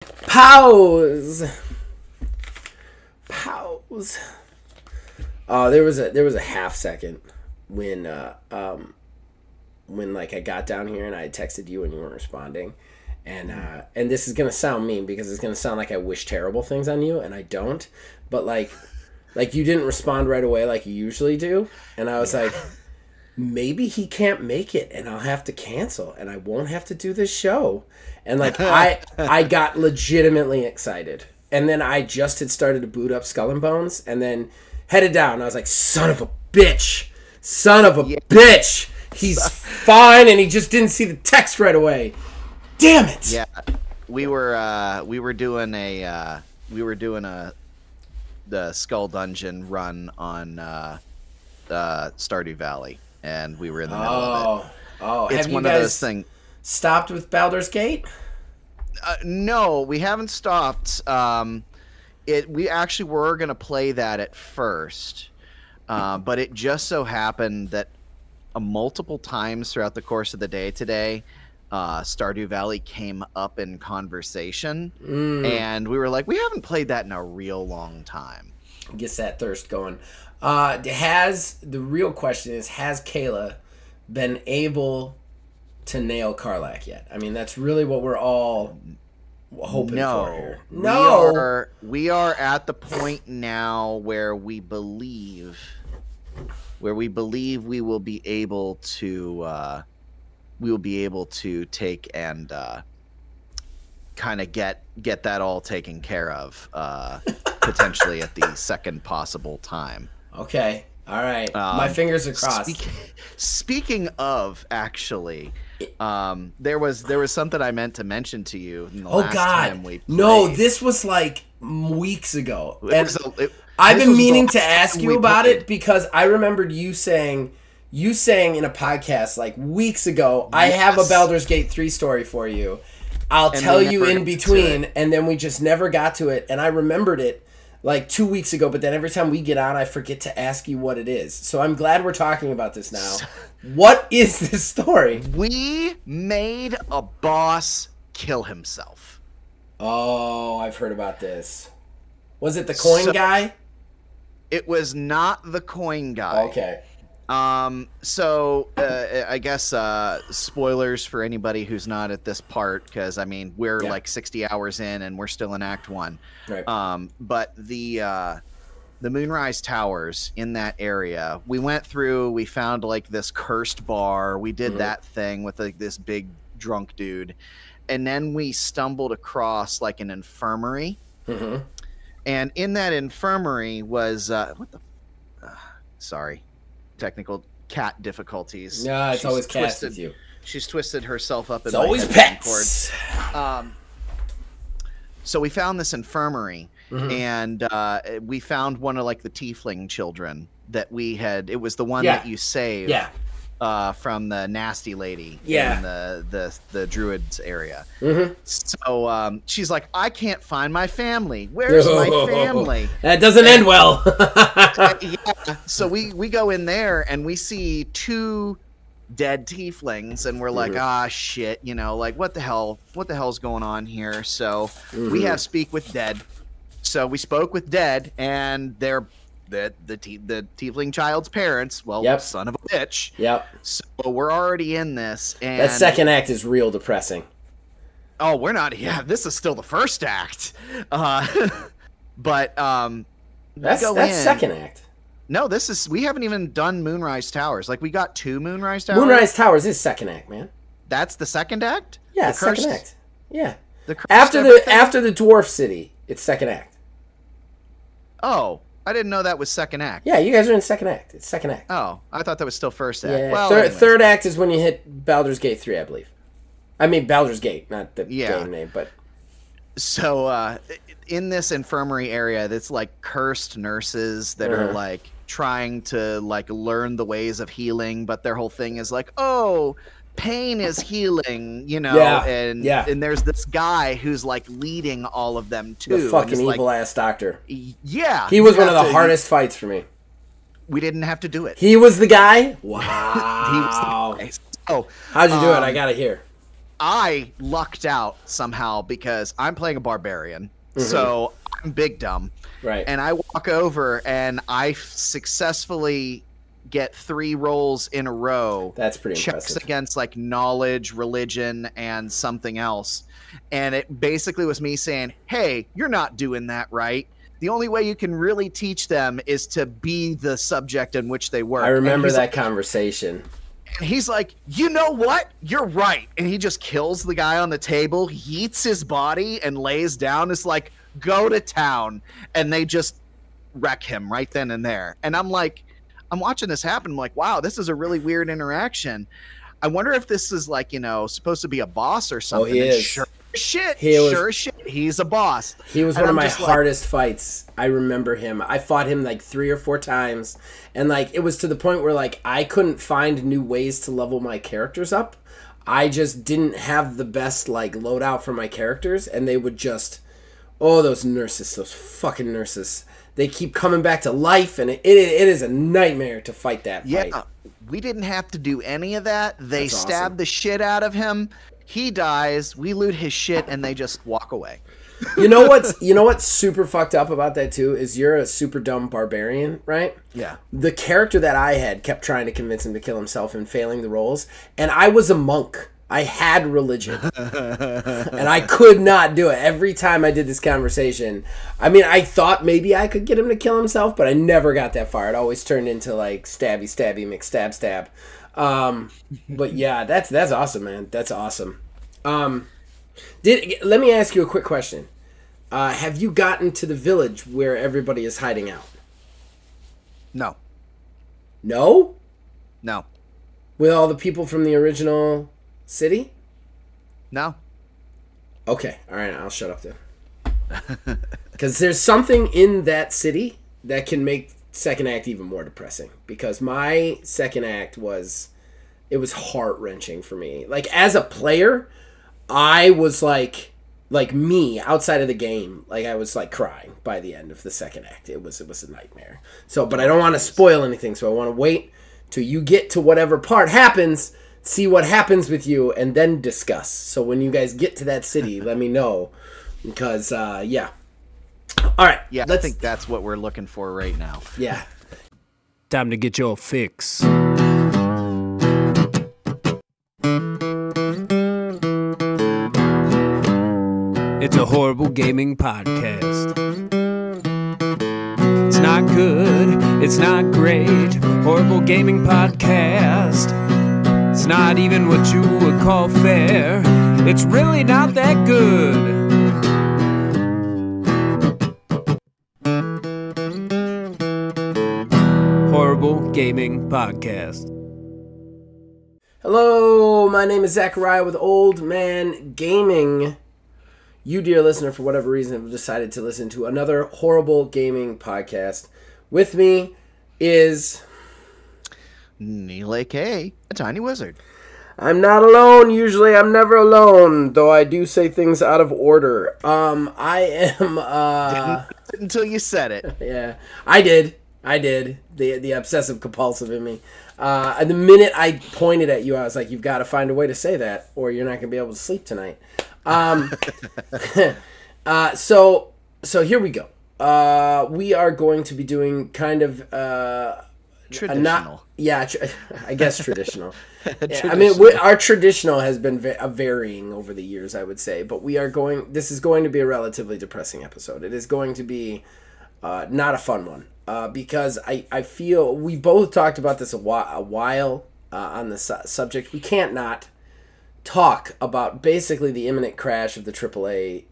Pause. Pause. Oh, there was a half second when like I got down here and I texted you and you weren't responding, and this is gonna sound mean because it's gonna sound like I wish terrible things on you and I don't, but like you didn't respond right away like you usually do, and I was like, maybe he can't make it and I'll have to cancel and I won't have to do this show, and like I got legitimately excited, and then I just had started to boot up Skull and Bones and then headed down and I was like, son of a bitch, he's fine and he just didn't see the text right away, damn it. Yeah, we were doing the Skull Dungeon run on Stardew Valley, and we were in the middle of it. Oh, it's have one you of guys those things. Stopped with Baldur's Gate? No, we haven't stopped. We actually were gonna play that at first, but it just so happened that multiple times throughout the course of the day today, Stardew Valley came up in conversation, and we were like, we haven't played that in a real long time. Gets that thirst going. The real question is, has Kayla been able to nail Karlach yet? I mean, that's really what we're all hoping for here. No, we are at the point now where we believe we will be able to take and kind of get that all taken care of, potentially at the second possible time. Okay. All right. My fingers are crossed. Speaking of, actually, there was something I meant to mention to you in the last time we played. No, this was like weeks ago. I've been meaning to ask you about it because I remembered you saying in a podcast like weeks ago, I have a Baldur's Gate 3 story for you. I'll tell you in between, and then we just never got to it, and I remembered it like 2 weeks ago, but then every time we get on, I forget to ask you what it is. So I'm glad we're talking about this now. What is this story? We made a boss kill himself. Oh, I've heard about this. Was it the coin guy? It was not the coin guy. Okay. I guess spoilers for anybody who's not at this part, because I mean we're like 60 hours in and we're still in Act 1. Right. But the Moonrise Towers in that area, we went through. We found like this cursed bar. We did that thing with like this big drunk dude, and then we stumbled across like an infirmary. And in that infirmary was sorry. Technical cat difficulties. Yeah, it's always cats with you. She's twisted herself up. It's always pets. So we found this infirmary, and we found one of like the tiefling children that we had. It was the one that you saved. From the nasty lady in the druids area. So she's like, I can't find my family. Where's my family? That doesn't end well. So we go in there and we see 2 dead tieflings, and we're like, shit, like what the hell's going on here? So we have speak with dead. So we spoke with dead, and they're the tiefling child's parents. Well, son of a bitch. Yep. So we're already in this, and that second act is real depressing. Oh, we're not. Yeah, this is still the first act. But that's second act. No, we haven't even done Moonrise Towers. Like, we got 2 Moonrise Towers. Moonrise Towers is second act, man. That's the second act? Yeah, second act. Yeah. After the dwarf city, it's second act. Oh, I didn't know that was second act. Yeah, you guys are in second act. It's second act. Oh, I thought that was still first act. Yeah. Well, third act is when you hit Baldur's Gate 3, I believe. I mean Baldur's Gate, not the game name, but... So, in this infirmary area, that's like cursed nurses that are like trying to like learn the ways of healing, but their whole thing is like, oh, pain is healing, and there's this guy who's like leading all of them too. The fucking evil ass doctor. Yeah. He was one of the hardest fights for me. We didn't have to do it. He was the guy? Wow. He was the guy. So, how'd you do it? I gotta hear. I lucked out somehow because I'm playing a barbarian, so I'm big dumb. Right. And I walk over and I successfully get 3 rolls in a row. That's pretty checks impressive. against like knowledge, religion, and something else. And it basically was me saying, hey, you're not doing that right. The only way you can really teach them is to be the subject in which they work. I remember that conversation. And he's like, you know what? You're right. And he just kills the guy on the table, yeets his body, and lays down. It's like, go to town. And they just wreck him right then and there. And I'm like, I'm watching this happen. I'm like, wow, this is a really weird interaction. I wonder if this is like, you know, supposed to be a boss or something. Oh, he is. Sure shit, he's a boss. He was one of my hardest fights. I remember him. I fought him like 3 or 4 times, and like it was to the point where like I couldn't find new ways to level my characters up. I just didn't have the best like loadout for my characters, and they would just, oh, those nurses, those fucking nurses. They keep coming back to life, and it is a nightmare to fight that fight. Yeah, we didn't have to do any of that. They That's stabbed awesome. the shit out of him. He dies, we loot his shit, and they just walk away. You know what's super fucked up about that too is you're a super dumb barbarian, right? Yeah. The character that I had kept trying to convince him to kill himself and failing the rolls, and I was a monk. I had religion, and I could not do it. Every time I did this conversation, I mean, I thought maybe I could get him to kill himself, but I never got that far. It always turned into like stabby, stabby, McStab, stab. But yeah, that's awesome, man. That's awesome. Let me ask you a quick question. Have you gotten to the village where everybody is hiding out? No. No? No. With all the people from the original city? No. Okay, all right, I'll shut up then. Because there's something in that city that can make second act even more depressing. Because my second act was heart-wrenching for me. Like, as a player, I was like me outside of the game. Like, I was like crying by the end of the second act. It was a nightmare. So, but I don't want to spoil anything, so I want to wait till you get to whatever part happens, see what happens with you, and then discuss. So when you guys get to that city, let me know. Because, yeah. All right. Yeah, I think that's what we're looking for right now. Yeah. Time to get your fix. It's a horrible gaming podcast. It's not good, it's not great. Horrible gaming podcast. It's not even what you would call fair. It's really not that good. Horrible Gaming Podcast. Hello, my name is Zachariah with Old Man Gaming. You, dear listener, for whatever reason, have decided to listen to another horrible gaming podcast. With me is... Neil A.K., a tiny wizard. I'm not alone. Usually I'm never alone, though I do say things out of order. I am... Until you said it. Yeah, I did. The obsessive compulsive in me. The minute I pointed at you, I was like, you've got to find a way to say that, or you're not going to be able to sleep tonight. So here we go. We are going to be doing kind of Traditional. I guess traditional. Yeah, I mean, our traditional has been varying over the years, I would say, but this is going to be a relatively depressing episode. It is going to be not a fun one, because I feel we both talked about this a while on the subject. We can't not talk about basically the imminent crash of the AAA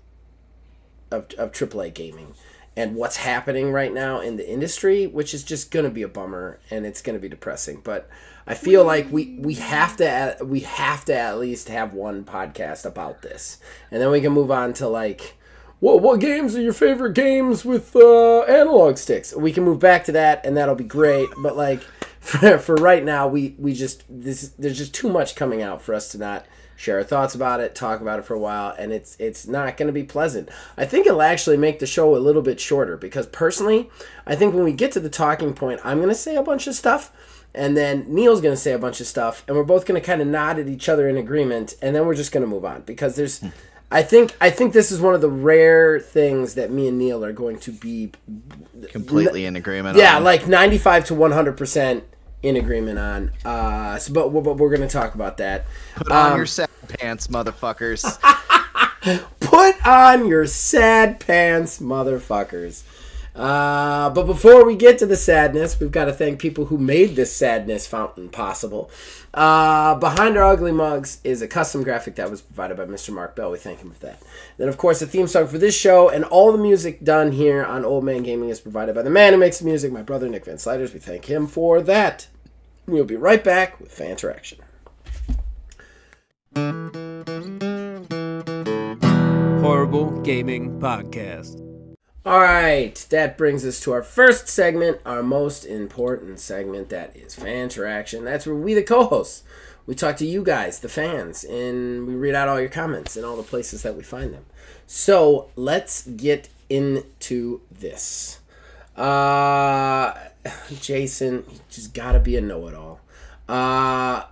of AAA gaming and what's happening right now in the industry, which is just going to be a bummer and it's going to be depressing. But I feel like we have to at least have one podcast about this, and then we can move on to like, what games are your favorite games with analog sticks? We can move back to that, and that'll be great. But like for right now, there's just too much coming out for us to not share our thoughts about it, talk about it for a while, and it's not going to be pleasant. I think it'll actually make the show a little bit shorter, because personally, I think when we get to the talking point, I'm going to say a bunch of stuff, and then Neil's going to say a bunch of stuff, and we're both going to kind of nod at each other in agreement, and then we're just going to move on, because there's, I think this is one of the rare things that me and Neil are going to be completely in agreement. Yeah, on. like 95 to 100% in agreement on. But we're going to talk about that. Put on your sad pants, motherfuckers. Put on your sad pants, motherfuckers. But before we get to the sadness, we've got to thank people who made this sadness fountain possible. Behind our ugly mugs is a custom graphic that was provided by Mr. Mark Bell. We thank him for that. Then, of course, the theme song for this show and all the music done here on Old Man Gaming is provided by the man who makes the music, my brother Nick Van Sliders. We thank him for that. We'll be right back with fan interaction. Horrible Gaming Podcast. All right, that brings us to our first segment, our most important segment, that is fan interaction. That's where we, the co-hosts, we talk to you guys, the fans, and we read out all your comments in all the places that we find them. So let's get into this. Jason, you just gotta be a know-it-all.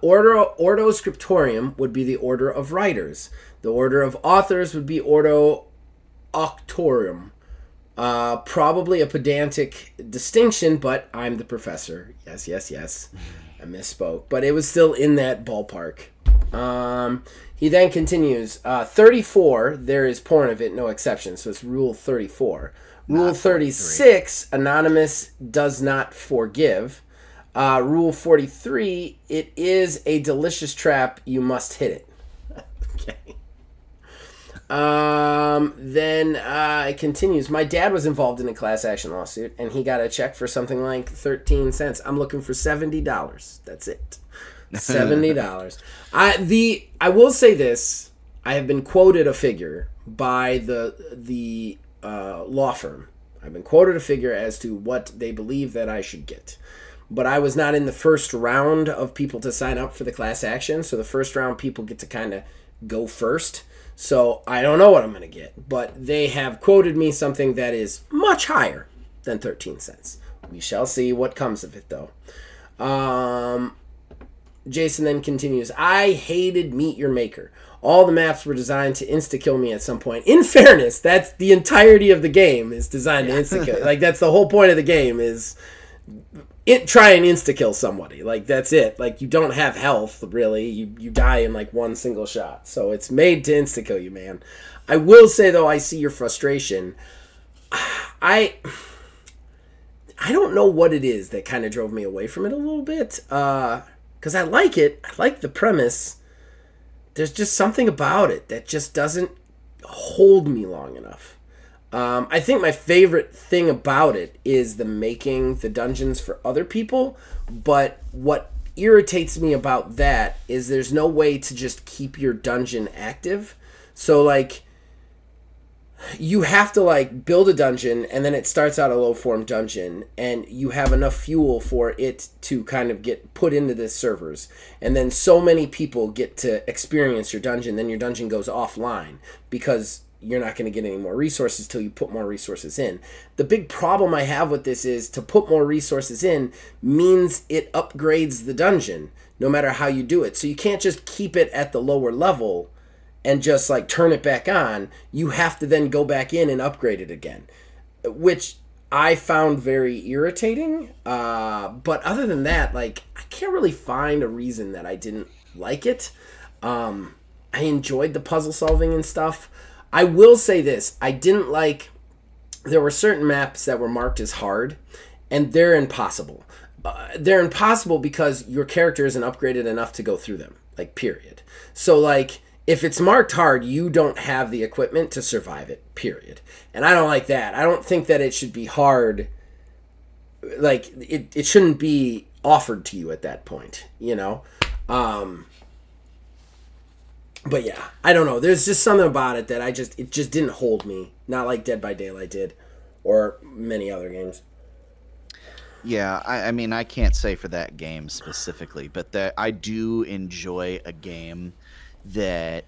Ordo Scriptorium would be the order of writers. The order of authors would be Ordo Auctorium. Probably a pedantic distinction, but I'm the professor. Yes. I misspoke, but it was still in that ballpark. He then continues, 34, there is porn of it, no exception, so it's rule 34. Rule 36, anonymous does not forgive. Rule 43, it is a delicious trap, you must hit it. Okay. Then it continues. My dad was involved in a class action lawsuit, and he got a check for something like 13 cents. I'm looking for $70. That's it. $70. I will say this. I have been quoted a figure by the law firm. I've been quoted a figure as to what they believe that I should get. But I was not in the first round of people to sign up for the class action, so the first round people get to kind of go first. So I don't know what I'm going to get, but they have quoted me something that is much higher than 13 cents. We shall see what comes of it, though. Jason then continues, I hated Meet Your Maker. All the maps were designed to insta-kill me at some point. In fairness, that's the entirety of the game is designed to insta-kill. Like, that's the whole point of the game is try and insta-kill somebody. Like, that's it. Like, you don't have health, really. You die in, like, one single shot. So it's made to insta-kill you, man. I will say, though, I see your frustration. I don't know what it is that kind of drove me away from it a little bit. Because I like it. I like the premise. There's just something about it that just doesn't hold me long enough. I think my favorite thing about it is the making the dungeons for other people, but what irritates me about that is there's no way to just keep your dungeon active. So, like, you have to, like, build a dungeon, and then it starts out a low-form dungeon, and you have enough fuel for it to kind of get put into the servers. And then so many people get to experience your dungeon, then your dungeon goes offline because you're not going to get any more resources till you put more resources in. The big problem I have with this is to put more resources in means it upgrades the dungeon, no matter how you do it. So you can't just keep it at the lower level and just like turn it back on. You have to then go back in and upgrade it again, which I found very irritating. But other than that, like, I can't really find a reason that I didn't like it. I enjoyed the puzzle solving and stuff. I will say this, I didn't like, there were certain maps that were marked as hard, and they're impossible. They're impossible because your character isn't upgraded enough to go through them, like, period. So, like, if it's marked hard, you don't have the equipment to survive it, period. And I don't like that. I don't think that it should be hard, like, it shouldn't be offered to you at that point, you know? But yeah, I don't know. There's just something about it that it just didn't hold me. Not like Dead by Daylight did, or many other games. Yeah, I mean, I can't say for that game specifically, but I do enjoy a game that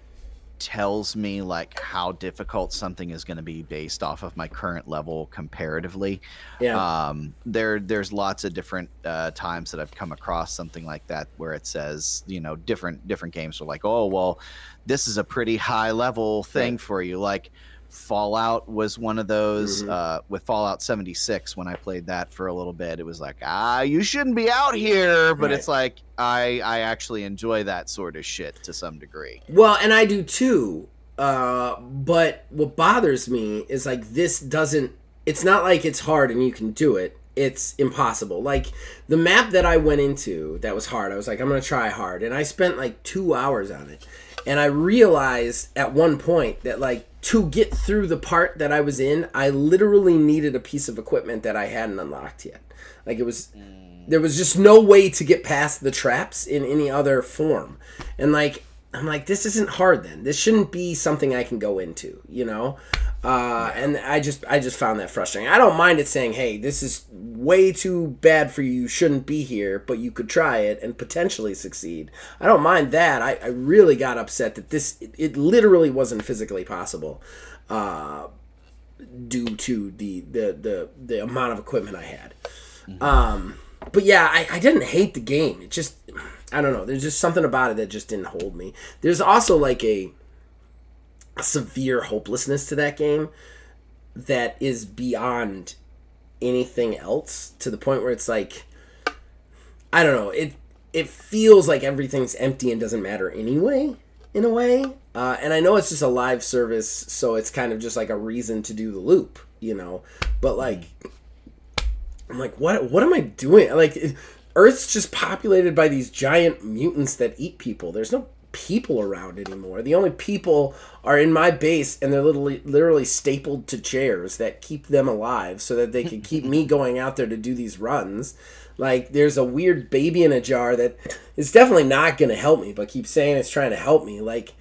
tells me like how difficult something is going to be based off of my current level comparatively. Yeah. There's lots of different times that I've come across something like that where it says, you know, different games are like, oh well, this is a pretty high level thing for you. Like Fallout was one of those. With Fallout 76, when I played that for a little bit, it was like, you shouldn't be out here, but it's like I actually enjoy that sort of shit to some degree. Well, and I do too. But what bothers me is like this doesn't. It's not like it's hard and you can do it. It's impossible. Like the map that I went into that was hard. I was like, I'm gonna try hard, and I spent like 2 hours on it, and I realized at one point that like to get through the part that I was in, I literally needed a piece of equipment that I hadn't unlocked yet. Like it was. There was just no way to get past the traps in any other form. And like, I'm like, this isn't hard then. This shouldn't be something I can go into, you know? And I just found that frustrating. I don't mind it saying, hey, this is way too bad for you. You shouldn't be here, but you could try it and potentially succeed. I don't mind that. I really got upset that it literally wasn't physically possible due to the amount of equipment I had. But yeah, I didn't hate the game. It just, I don't know. There's just something about it that just didn't hold me. There's also like a severe hopelessness to that game that is beyond anything else, to the point where it's like, I don't know. It feels like everything's empty and doesn't matter anyway, in a way. And I know it's just a live service, so it's kind of just like a reason to do the loop, you know. But like, I'm like, what am I doing? Like, Earth's just populated by these giant mutants that eat people. There's no people around anymore. The only people are in my base, and they're literally stapled to chairs that keep them alive so that they can keep me going out there to do these runs. Like, there's a weird baby in a jar that is definitely not going to help me, but keeps saying it's trying to help me. Like,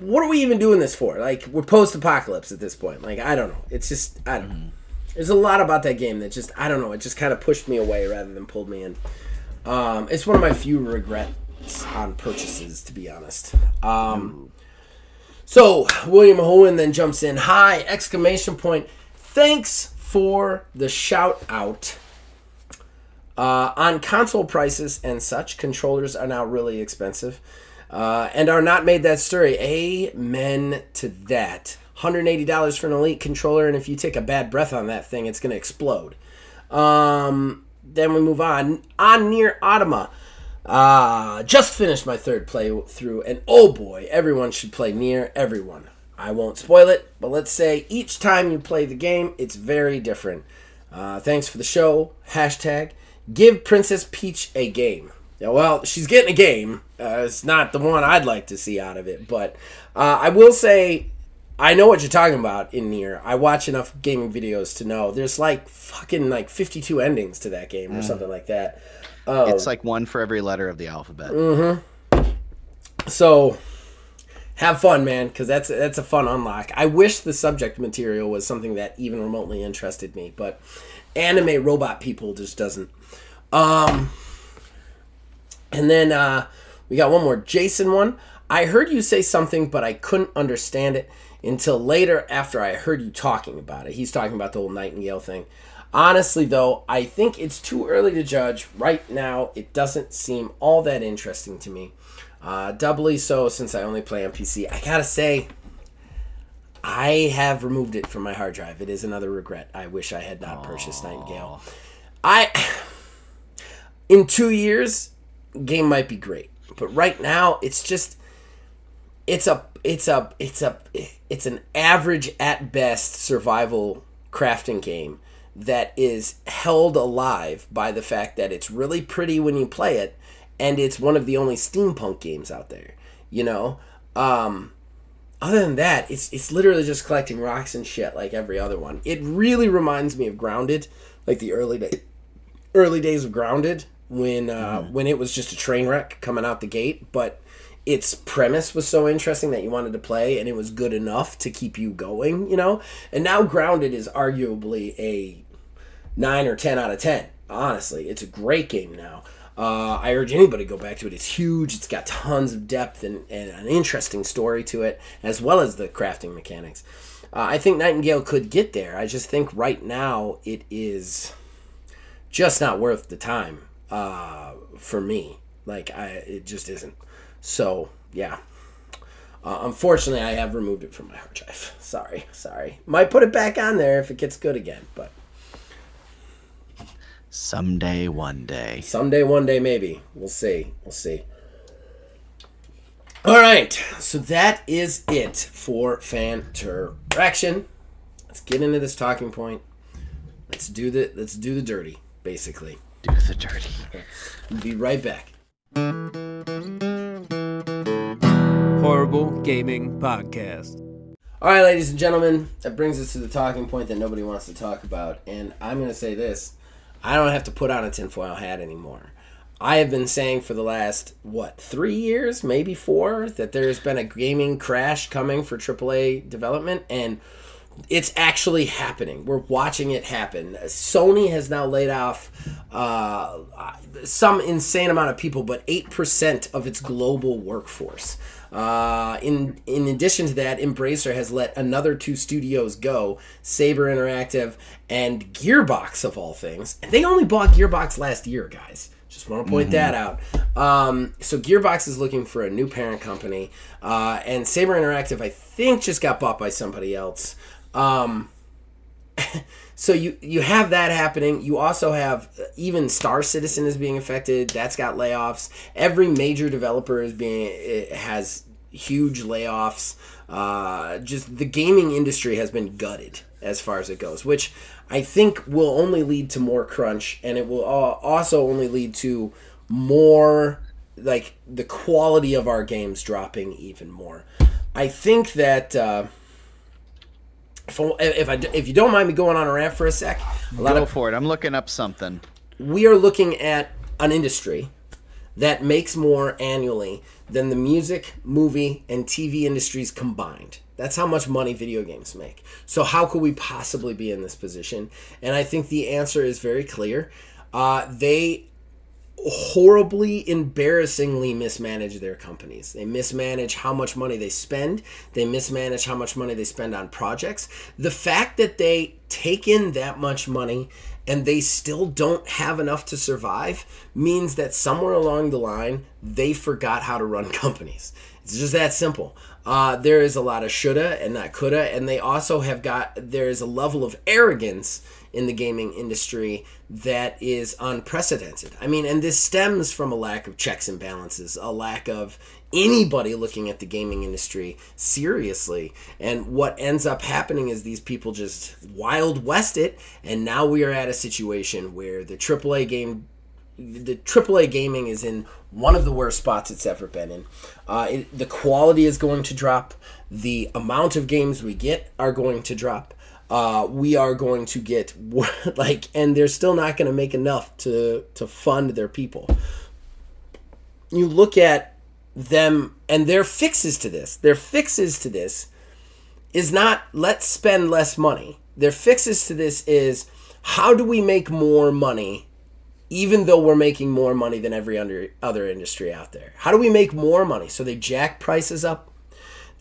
what are we even doing this for? Like, we're post-apocalypse at this point. Like, I don't know. It's just, I don't know. There's a lot about that game that just, I don't know, it just kind of pushed me away rather than pulled me in. It's one of my few regrets on purchases, to be honest. So, William Hohen then jumps in. Hi, exclamation point. Thanks for the shout out. On console prices and such, controllers are now really expensive and are not made that sturdy. Amen to that. $180 for an Elite controller, and if you take a bad breath on that thing, it's going to explode. Then we move on. On Nier Automata. Just finished my third playthrough, and oh boy, everyone should play Nier. Everyone. I won't spoil it, but let's say each time you play the game, it's very different. Thanks for the show. # give Princess Peach a game. Yeah, well, she's getting a game. It's not the one I'd like to see out of it, but I will say, I know what you're talking about in Nier. I watch enough gaming videos to know there's like fucking like 52 endings to that game or something like that. It's like one for every letter of the alphabet. So have fun, man, because that's a fun unlock. I wish the subject material was something that even remotely interested me, but anime robot people just doesn't. And then we got one more Jason one. I heard you say something, but I couldn't understand it until later after I heard you talking about it. He's talking about the whole Nightingale thing. Honestly, though, I think it's too early to judge. Right now, it doesn't seem all that interesting to me. Doubly so since I only play on PC. I gotta say, I have removed it from my hard drive. It is another regret. I wish I had not purchased Nightingale. In 2 years, game might be great, but right now it's just it's an average at best survival crafting game that is held alive by the fact that it's really pretty when you play it, and it's one of the only steampunk games out there, you know. Other than that, it's literally just collecting rocks and shit like every other one. It really reminds me of Grounded, like the early days of Grounded, when it was just a train wreck coming out the gate, but its premise was so interesting that you wanted to play, and it was good enough to keep you going, you know. And now Grounded is arguably a 9 or 10 out of 10. Honestly, it's a great game now. I urge anybody to go back to it. It's huge. It's got tons of depth and an interesting story to it, as well as the crafting mechanics. I think Nightingale could get there. I just think right now it is just not worth the time for me. It just isn't. So, yeah. Unfortunately, I have removed it from my hard drive. Sorry. Might put it back on there if it gets good again, but... Someday, one day. Someday, one day, maybe. We'll see. All right, so that is it for Fanteraction. Let's get into this talking point. Let's do the dirty, basically. Do the dirty. We'll be right back. Horrible Gaming Podcast. All right, ladies and gentlemen, that brings us to the talking point that nobody wants to talk about. And I'm going to say this. I don't have to put on a tinfoil hat anymore. I have been saying for the last, 3 years, maybe 4, that there's been a gaming crash coming for AAA development, and it's actually happening. We're watching it happen. Sony has now laid off some insane amount of people, but 8% of its global workforce. In addition to that, Embracer has let another 2 studios go, Saber Interactive and Gearbox, of all things. And they only bought Gearbox last year, guys. Just want to point that out. So Gearbox is looking for a new parent company. And Saber Interactive, I think, just got bought by somebody else. So you have that happening. You also have even Star Citizen is being affected. That's got layoffs. Every major developer has huge layoffs. Just the gaming industry has been gutted as far as it goes, which I think will only lead to more crunch, and it will also only lead to more, like, the quality of our games dropping even more. I think that if you don't mind me going on a rant for a sec, Go for it. I'm looking up something. We are looking at an industry that makes more annually than the music, movie, and TV industries combined. That's how much money video games make. So how could we possibly be in this position? And I think the answer is very clear. They horribly, embarrassingly mismanage their companies. They mismanage how much money they spend. They mismanage how much money they spend on projects. The fact that they take in that much money and they still don't have enough to survive means that somewhere along the line, they forgot how to run companies. It's just that simple. There is a lot of shoulda and not coulda, and they also there is a level of arrogance in the gaming industry that is unprecedented. I mean, and this stems from a lack of checks and balances, a lack of anybody looking at the gaming industry seriously. And what ends up happening is these people just Wild West it, and now we are at a situation where the AAA gaming is in one of the worst spots it's ever been in. The quality is going to drop. The amount of games we get are going to drop. We are going to get and they're still not going to make enough to fund their people. You look at them and their fixes to this. Their fixes to this is not let's spend less money. Their fixes to this is how do we make more money even though we're making more money than every other industry out there? How do we make more money? So they jack prices up.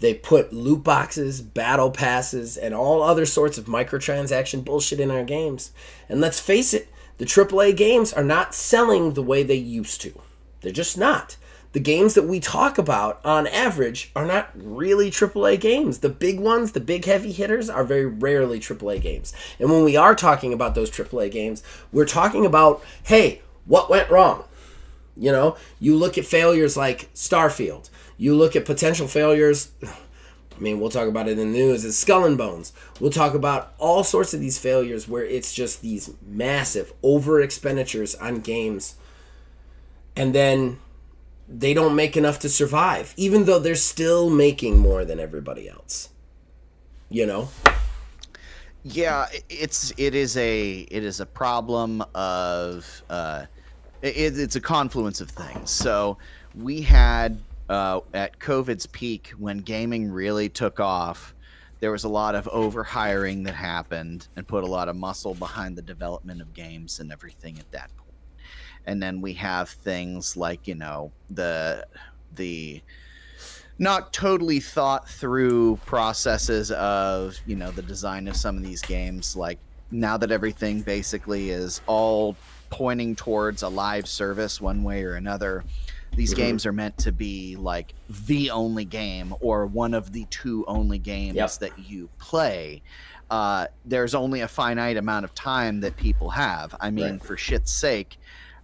They put loot boxes, battle passes, and all other sorts of microtransaction bullshit in our games. And let's face it, the AAA games are not selling the way they used to. They're just not. The games that we talk about, on average, are not really AAA games. The big ones, the big heavy hitters, are very rarely AAA games. And when we are talking about those AAA games, we're talking about, hey, what went wrong? You know, you look at failures like Starfield. You look at potential failures, I mean, we'll talk about it in the news, it's Skull and Bones. We'll talk about all sorts of these failures where it's just these massive over expenditures on games. And then they don't make enough to survive, even though they're still making more than everybody else. You know? Yeah, it is a problem of it's a confluence of things. So we had at COVID's peak, when gaming really took off, there was a lot of overhiring that happened and put a lot of muscle behind the development of games and everything at that point. And then we have things like, you know, the not totally thought through processes of, you know, the design of some of these games. Like, now that everything basically is all pointing towards a live service one way or another, these games are meant to be like the only game or one of the 2 only games that you play. There's only a finite amount of time that people have. I mean, for shit's sake,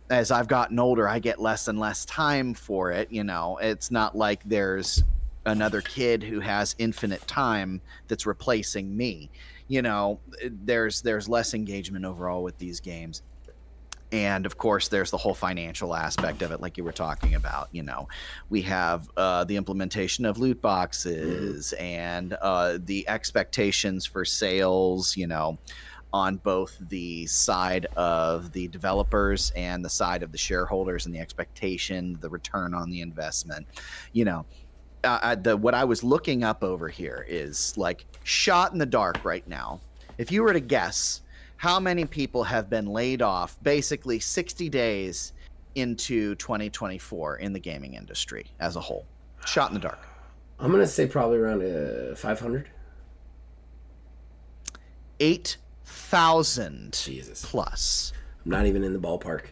as I've gotten older, I get less and less time for it. You know, it's not like there's another kid who has infinite time that's replacing me. You know, there's less engagement overall with these games. And of course, there's the whole financial aspect of it, like you were talking about. You know, we have the implementation of loot boxes and the expectations for sales, you know, on both the side of the developers and the side of the shareholders, and the expectation, the return on the investment. You know, what I was looking up over here is like shot in the dark right now. If you were to guess how many people have been laid off basically 60 days into 2024 in the gaming industry as a whole? Shot in the dark. I'm going to say probably around 500. 8,000 Jesus. plus. I'm not even in the ballpark.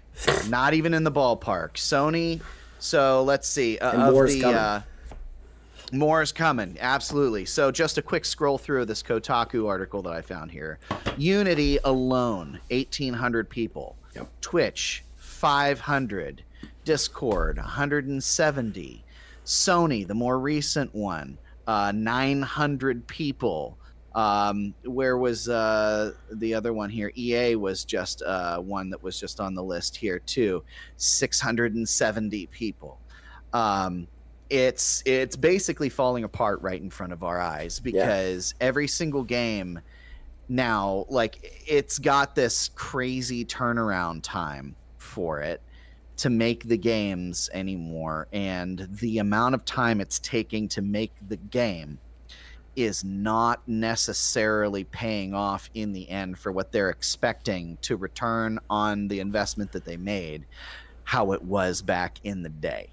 Not even in the ballpark. Sony, so let's see. And more is coming. More is coming, absolutely. So just a quick scroll through this Kotaku article that I found here. Unity alone, 1,800 people. Yep. Twitch, 500. Discord, 170. Sony, the more recent one, 900 people. Where was the other one here? EA was just one that was just on the list here too. 670 people. It's basically falling apart right in front of our eyes, because every single game now, like, it's got this crazy turnaround time for it to make the games anymore, and the amount of time it's taking to make the game is not necessarily paying off in the end for what they're expecting to return on the investment that they made, how it was back in the day.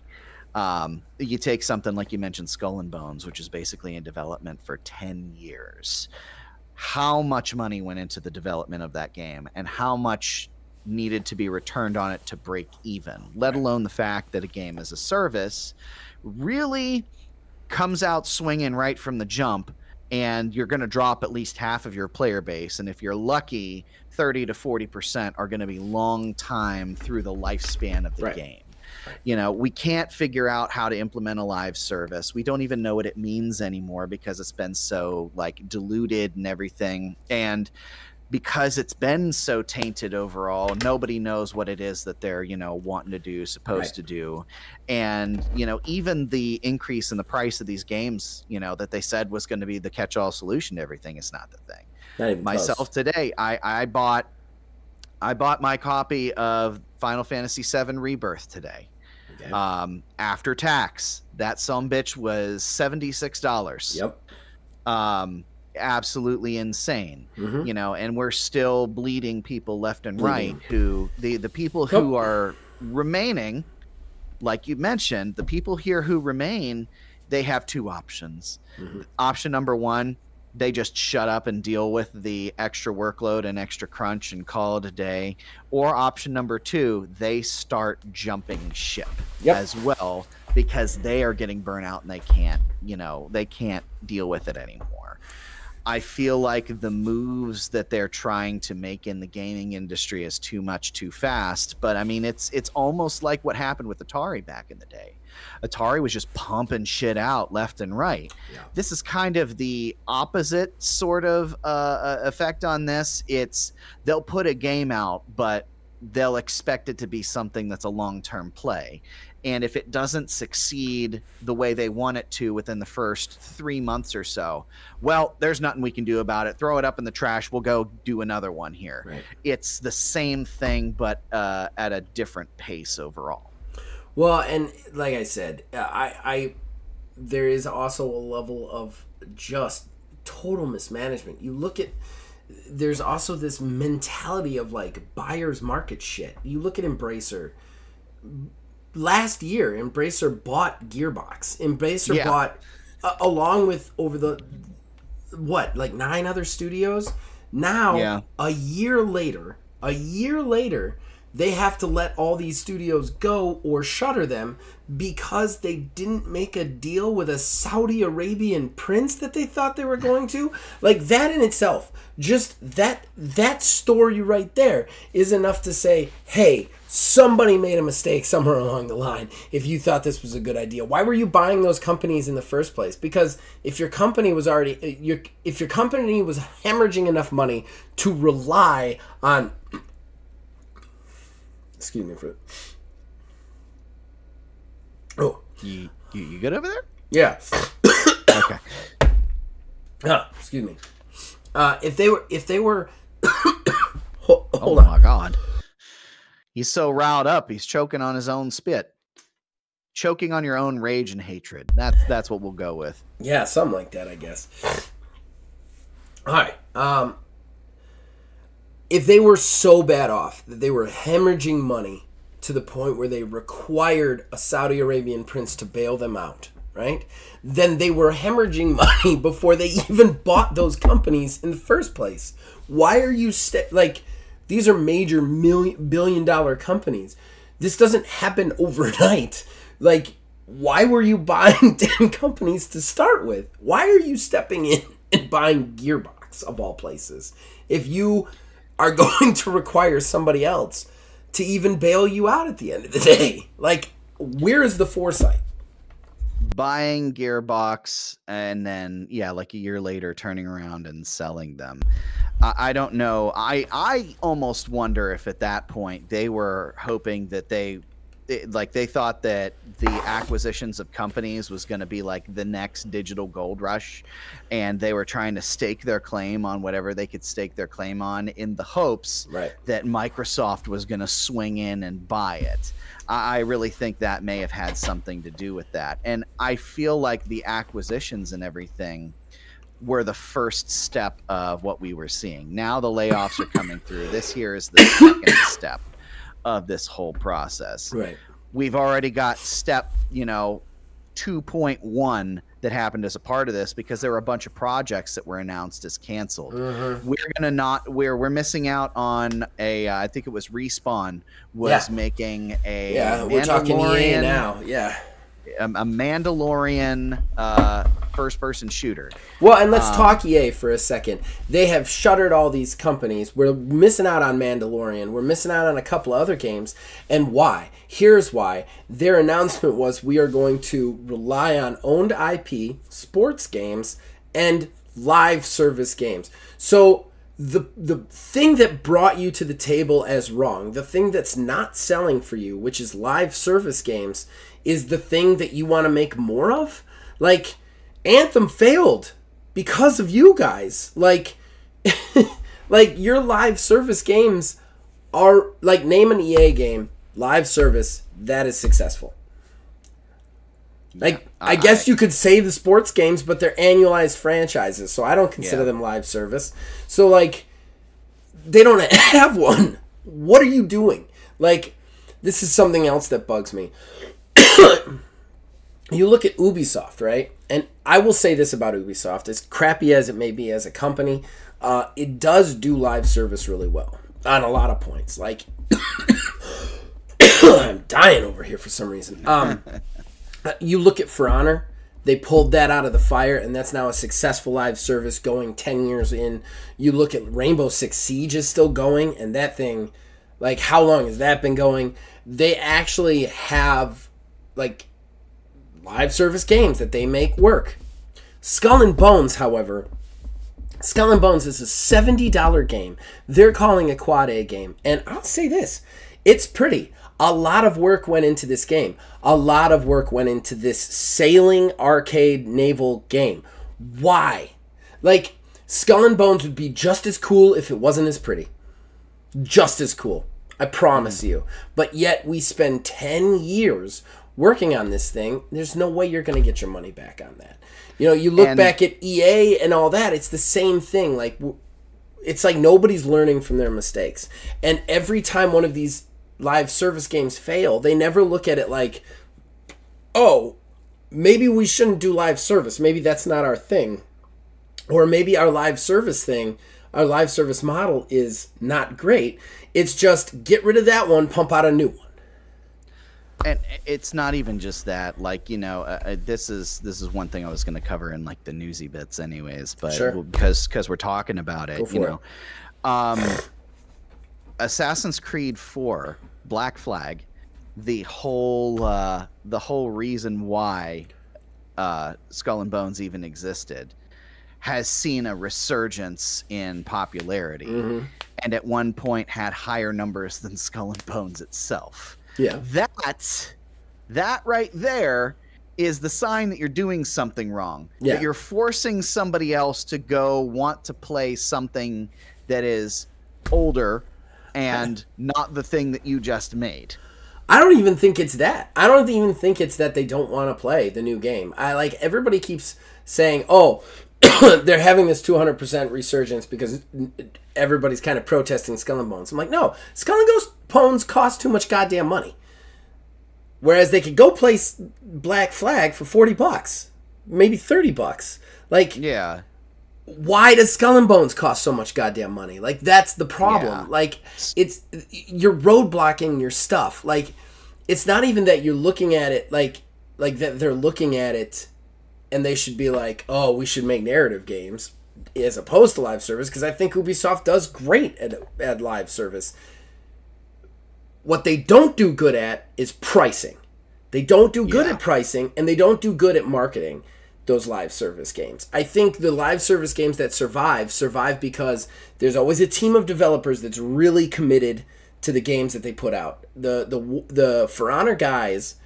You take something like you mentioned, Skull and Bones, which is basically in development for 10 years. How much money went into the development of that game, and how much needed to be returned on it to break even, let alone the fact that a game as a service really comes out swinging right from the jump, and you're going to drop at least half of your player base. And if you're lucky, 30 to 40% are going to be long time through the lifespan of the game. You know, we can't figure out how to implement a live service. We don't even know what it means anymore, because it's been so like diluted and everything. And because it's been so tainted overall, nobody knows what it is that they're, you know, wanting to do, supposed to do. And, you know, even the increase in the price of these games, you know, that they said was going to be the catch-all solution to everything, is not the thing. Not even myself close. Today, I bought my copy of Final Fantasy VII Rebirth today. Okay. After tax, that sumbitch was $76. Yep. Absolutely insane. You know, and we're still bleeding people left and right, who the people who are remaining, like you mentioned, the people here who remain, they have 2 options. Option number 1, they just shut up and deal with the extra workload and extra crunch and call it a day. Or option number 2, they start jumping ship as well, because they are getting burnt out and they can't, you know, they can't deal with it anymore. I feel like the moves that they're trying to make in the gaming industry is too much too fast. But I mean, it's almost like what happened with Atari back in the day. Atari was just pumping shit out left and right. This is kind of the opposite sort of effect on this. It's, they'll put a game out, but they'll expect it to be something that's a long-term play. And if it doesn't succeed the way they want it to within the first 3 months or so, well, there's nothing we can do about it. Throw it up in the trash. We'll go do another one here. It's the same thing, but at a different pace overall. Well, and like I said, there is also a level of just total mismanagement. You look at, there's also this mentality of like buyer's market shit. You look at Embracer. Last year, Embracer bought Gearbox. Embracer bought, along with over the, like 9 other studios. Now, a year later, they have to let all these studios go or shutter them because they didn't make a deal with a Saudi Arabian prince that they thought they were going to. Like, that in itself, just that story right there is enough to say, hey, somebody made a mistake somewhere along the line if you thought this was a good idea. Why were you buying those companies in the first place? Because if your company was if your company was hemorrhaging enough money to rely on... Excuse me for it. Oh, you good over there? Yeah. Okay. Excuse me. If they were hold oh on. my God. He's so riled up, he's choking on his own spit. Choking on your own rage and hatred. That's what we'll go with. Yeah, something like that, I guess. All right. If they were so bad off that they were hemorrhaging money to the point where they required a Saudi Arabian prince to bail them out, right? Then they were hemorrhaging money before they even bought those companies in the first place. Why are you these are major billion-dollar companies. This doesn't happen overnight. Like, why were you buying 10 companies to start with? Why are you stepping in and buying Gearbox, of all places, if you are going to require somebody else to even bail you out at the end of the day? Like, where is the foresight? Buying Gearbox and then, like a year later, turning around and selling them. I don't know. I almost wonder if at that point they were hoping that they thought that the acquisitions of companies was going to be like the next digital gold rush, and they were trying to stake their claim on whatever they could stake their claim on in the hopes that Microsoft was going to swing in and buy it. I really think that may have had something to do with that. And I feel like the acquisitions and everything were the first step of what we were seeing. Now the layoffs are coming through. This here is the second step of this whole process. Right. We've already got step, 2.1 that happened as a part of this because there were a bunch of projects that were announced as canceled. Mm-hmm. We're missing out on I think it was Respawn was making a we're talking EA now. A Mandalorian first-person shooter. Well, and let's talk EA for a second. They have shuttered all these companies. We're missing out on Mandalorian. We're missing out on a couple of other games. And why? Here's why. Their announcement was, we are going to rely on owned IP, sports games, and live service games. So the thing that brought you to the table as wrong, the thing that's not selling for you, which is live service games, is the thing that you want to make more of? Like, Anthem failed because of you guys. Like, like your live service games are, like, name an EA game, live service, that is successful. Like, I guess you could say the sports games, but they're annualized franchises, so I don't consider them live service. So, like, they don't have one. What are you doing? Like, this is something else that bugs me. You look at Ubisoft, right? And I will say this about Ubisoft, as crappy as it may be as a company, it does do live service really well on a lot of points. Like, I'm dying over here for some reason. You look at For Honor, they pulled that out of the fire, and that's now a successful live service going 10 years in. You look at Rainbow Six Siege is still going, and that thing, like, how long has that been going? They actually have, like, live service games that they make work. Skull and Bones, however, Skull and Bones is a $70 game. They're calling a quad A game. And I'll say this, it's pretty. A lot of work went into this game. A lot of work went into this sailing arcade naval game. Why? Like, Skull and Bones would be just as cool if it wasn't as pretty. Just as cool. I promise you. But yet we spend 10 years working on this thing. There's no way you're going to get your money back on that. You know, you look back at EA and all that, it's the same thing. Like, it's like nobody's learning from their mistakes. And every time one of these live service games fail, they never look at it like, oh, maybe we shouldn't do live service. Maybe that's not our thing. Or maybe our live service model is not great. It's just get rid of that one, pump out a new one. And it's not even just that. Like, you know, this is one thing I was going to cover in like the newsy bits, anyways. But sure. because we're talking about it, you know, Assassin's Creed 4, Black Flag, the whole reason why Skull and Bones even existed, has seen a resurgence in popularity, and at one point had higher numbers than Skull and Bones itself. Yeah, that right there is the sign that you're doing something wrong. Yeah. That you're forcing somebody else to go want to play something that is older and not the thing that you just made. I don't even think it's that. I don't even think it's that they don't want to play the new game. Everybody keeps saying, oh, they're having this 200% resurgence because everybody's kind of protesting Skull and Bones. I'm like, no, Skull and Bones cost too much goddamn money. Whereas they could go play Black Flag for $40, maybe $30. Like, yeah. Why does Skull and Bones cost so much goddamn money? Like, that's the problem. Yeah. Like, you're roadblocking your stuff. Like, it's not even that you're looking at it like that they're looking at it and they should be like, oh, we should make narrative games as opposed to live service, because I think Ubisoft does great at live service. What they don't do good at is pricing. They don't do good at pricing, and they don't do good at marketing those live service games. I think the live service games that survive because there's always a team of developers that's really committed to the games that they put out. The For Honor guys,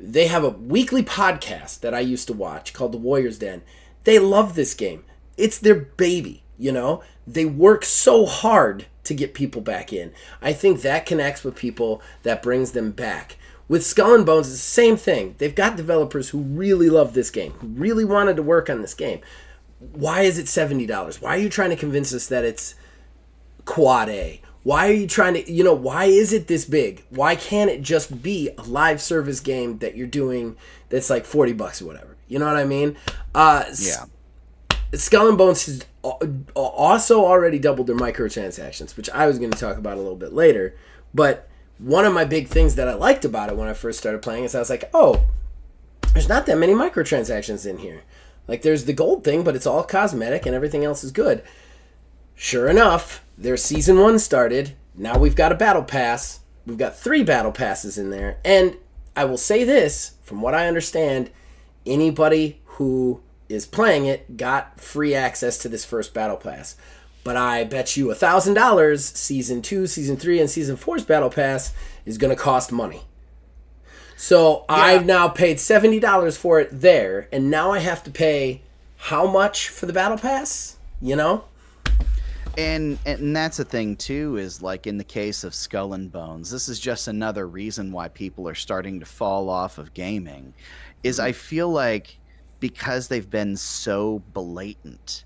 they have a weekly podcast that I used to watch called The Warrior's Den. They love this game. It's their baby, you know? They work so hard to get people back in. I think that connects with people, that brings them back. With Skull and Bones, it's the same thing. They've got developers who really love this game, who really wanted to work on this game. Why is it $70? Why are you trying to convince us that it's Quad A? Why are you trying to, why is it this big? Why can't it just be a live service game that you're doing that's like $40 or whatever? You know what I mean? Yeah. Skull and Bones has also already doubled their microtransactions, which I was going to talk about a little bit later. But one of my big things that I liked about it when I first started playing is I was like, oh, there's not that many microtransactions in here. Like, there's the gold thing, but it's all cosmetic and everything else is good. Sure enough, their Season 1 started. Now we've got a battle pass. We've got 3 battle passes in there. And I will say this, from what I understand, anybody who is playing it got free access to this first battle pass. But I bet you $1,000 Season 2, Season 3, and Season 4's battle pass is going to cost money. So yeah. I've now paid $70 for it there, and now I have to pay how much for the battle pass? You know? And that's the thing too, is like in the case of Skull and Bones, this is just another reason why people are starting to fall off of gaming. Is I feel like because they've been so blatant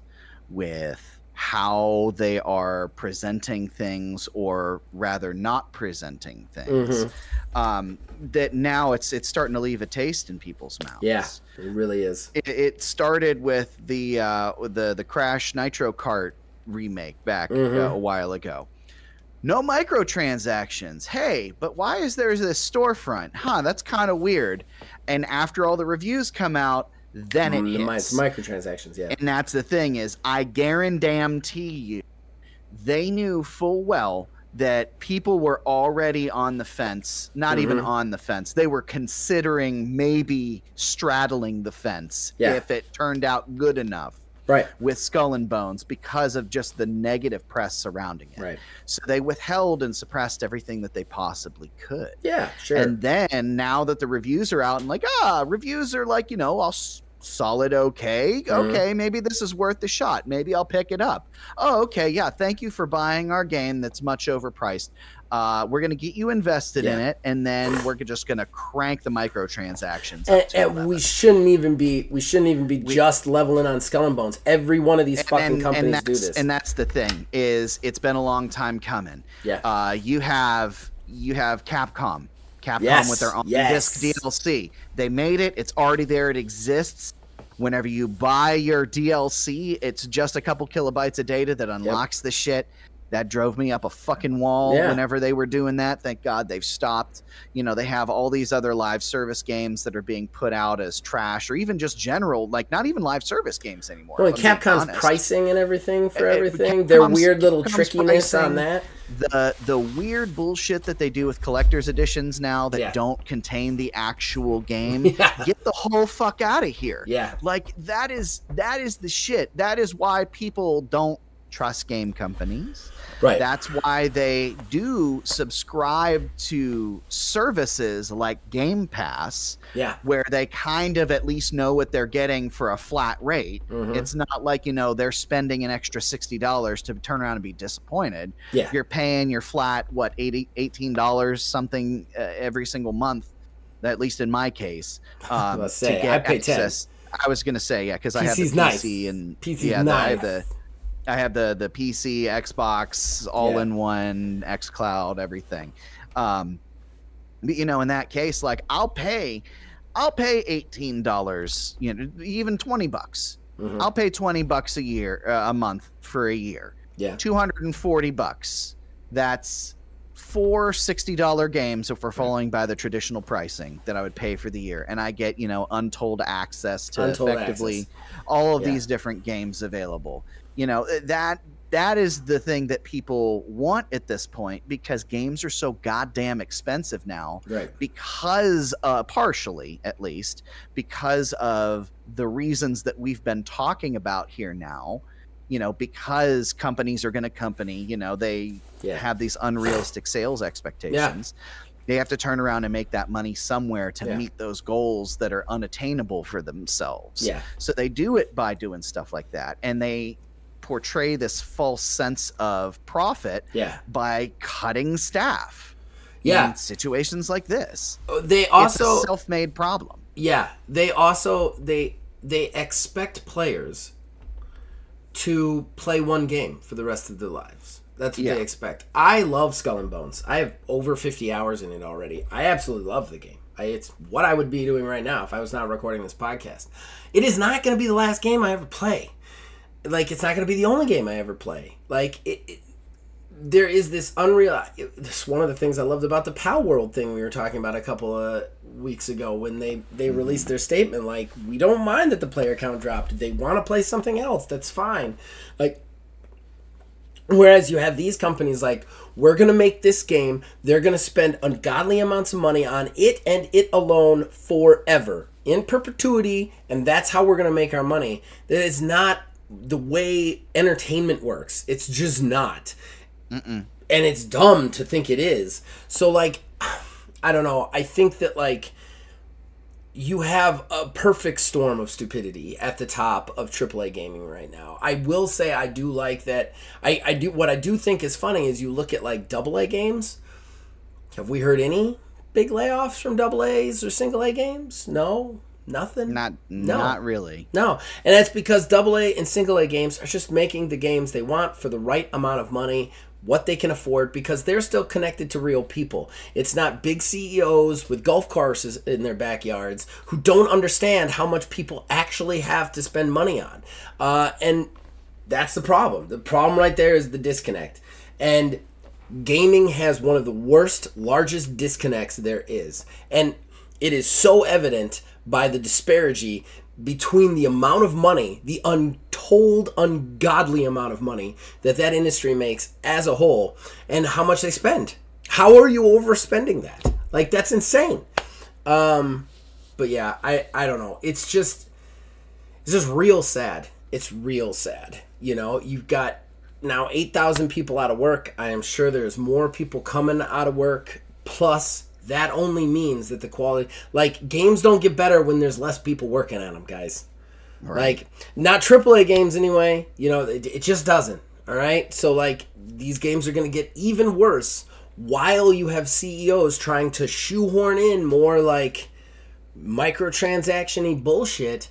with how they are presenting things, or rather not presenting things, that now it's starting to leave a taste in people's mouths. Yeah, it really is. It started with the Crash Nitro Kart remake back a while ago. No microtransactions. Hey, but why is there this storefront? That's kind of weird. And after all the reviews come out, then it hits. Microtransactions, yeah. And that's the thing, is I guarantee you, they knew full well that people were already on the fence, not even on the fence. They were considering maybe straddling the fence if it turned out good enough. Right. With Skull and Bones, because of just the negative press surrounding it. Right. So they withheld and suppressed everything that they possibly could. Yeah, sure. And then now that the reviews are out, and like, reviews are like, I'll solid okay. Okay, maybe this is worth the shot. Maybe I'll pick it up. Oh, okay, yeah, thank you for buying our game that's much overpriced. We're going to get you invested in it, and then we're just going to crank the microtransactions. And we shouldn't even be just leveling on Skull and Bones. Every one of these fucking companies do this. And that's the thing, is it's been a long time coming. Yeah. You have Capcom with their on-disc DLC. They made it. It's already there. It exists. Whenever you buy your DLC, it's just a couple kilobytes of data that unlocks the shit. That drove me up a fucking wall whenever they were doing that. Thank God they've stopped. You know, they have all these other live service games that are being put out as trash, or even just general, like not even live service games anymore. Well, Capcom's pricing and everything for everything. Their weird little trickiness on that. The weird bullshit that they do with collector's editions now that don't contain the actual game. Get the whole fuck out of here. Yeah. Like that is the shit. That is why people don't trust game companies. Right. That's why they do subscribe to services like Game Pass, where they kind of at least know what they're getting for a flat rate. It's not like, you know, they're spending an extra $60 to turn around and be disappointed. You're paying your flat, what, $18 something every single month, at least in my case, to get I pay access. 10. I was going to say, because I have the PC nice. and PC's nice. I have the PC, Xbox, all-in-one, xCloud, everything. But, you know, in that case, like I'll pay $18, you know, even $20. I'll pay $20 a month for a year. $240. That's 4 $60 games if we're following by the traditional pricing that I would pay for the year, and I get, you know, untold access to effectively all of these different games available. You know, that is the thing that people want at this point, because games are so goddamn expensive now. Because partially, at least, because of the reasons that we've been talking about here now. You know, because companies are going to company, you know, they have these unrealistic sales expectations. They have to turn around and make that money somewhere to meet those goals that are unattainable for themselves. So they do it by doing stuff like that. And they portray this false sense of profit by cutting staff in situations like this. They also... It's a self-made problem. They also... They expect players to play one game for the rest of their lives. That's what they expect. I love Skull and Bones. I have over 50 hours in it already. I absolutely love the game. It's what I would be doing right now if I was not recording this podcast. It is not going to be the last game I ever play. Like, it's not going to be the only game I ever play. Like, there is this unreal... This one of the things I loved about the Pal World thing we were talking about a couple of weeks ago when they released their statement. Like, we don't mind that the player count dropped. If they want to play something else, that's fine. Like, whereas you have these companies like, we're going to make this game. They're going to spend ungodly amounts of money on it and it alone forever. In perpetuity, and that's how we're going to make our money. That is not the way entertainment works. It's just not. And it's dumb to think it is. So, like, I don't know. I think that, like, you have a perfect storm of stupidity at the top of AAA gaming right now. I will say I do like that. I do. What I do think is funny is you look at, like, AA games. Have we heard any big layoffs from AA's or single A games? No. Nothing? Not really. No. And that's because AA and single A games are just making the games they want for the right amount of money, what they can afford, because they're still connected to real people. It's not big CEOs with golf courses in their backyards who don't understand how much people actually have to spend money on. And that's the problem. The problem right there is the disconnect. And gaming has one of the worst, largest disconnects there is. And it is so evident by the disparity between the amount of money, the untold, ungodly amount of money that industry makes as a whole, and how much they spend. How are you overspending that? Like, that's insane. But yeah, I don't know. It's just real sad. It's real sad. You know, you've got now 8,000 people out of work. I am sure there's more people coming out of work, plus that only means that the quality, like, games don't get better when there's less people working on them, guys. Right. Like, not AAA games anyway. You know, it just doesn't. All right? So, like, these games are going to get even worse while you have CEOs trying to shoehorn in more, like, microtransaction-y bullshit.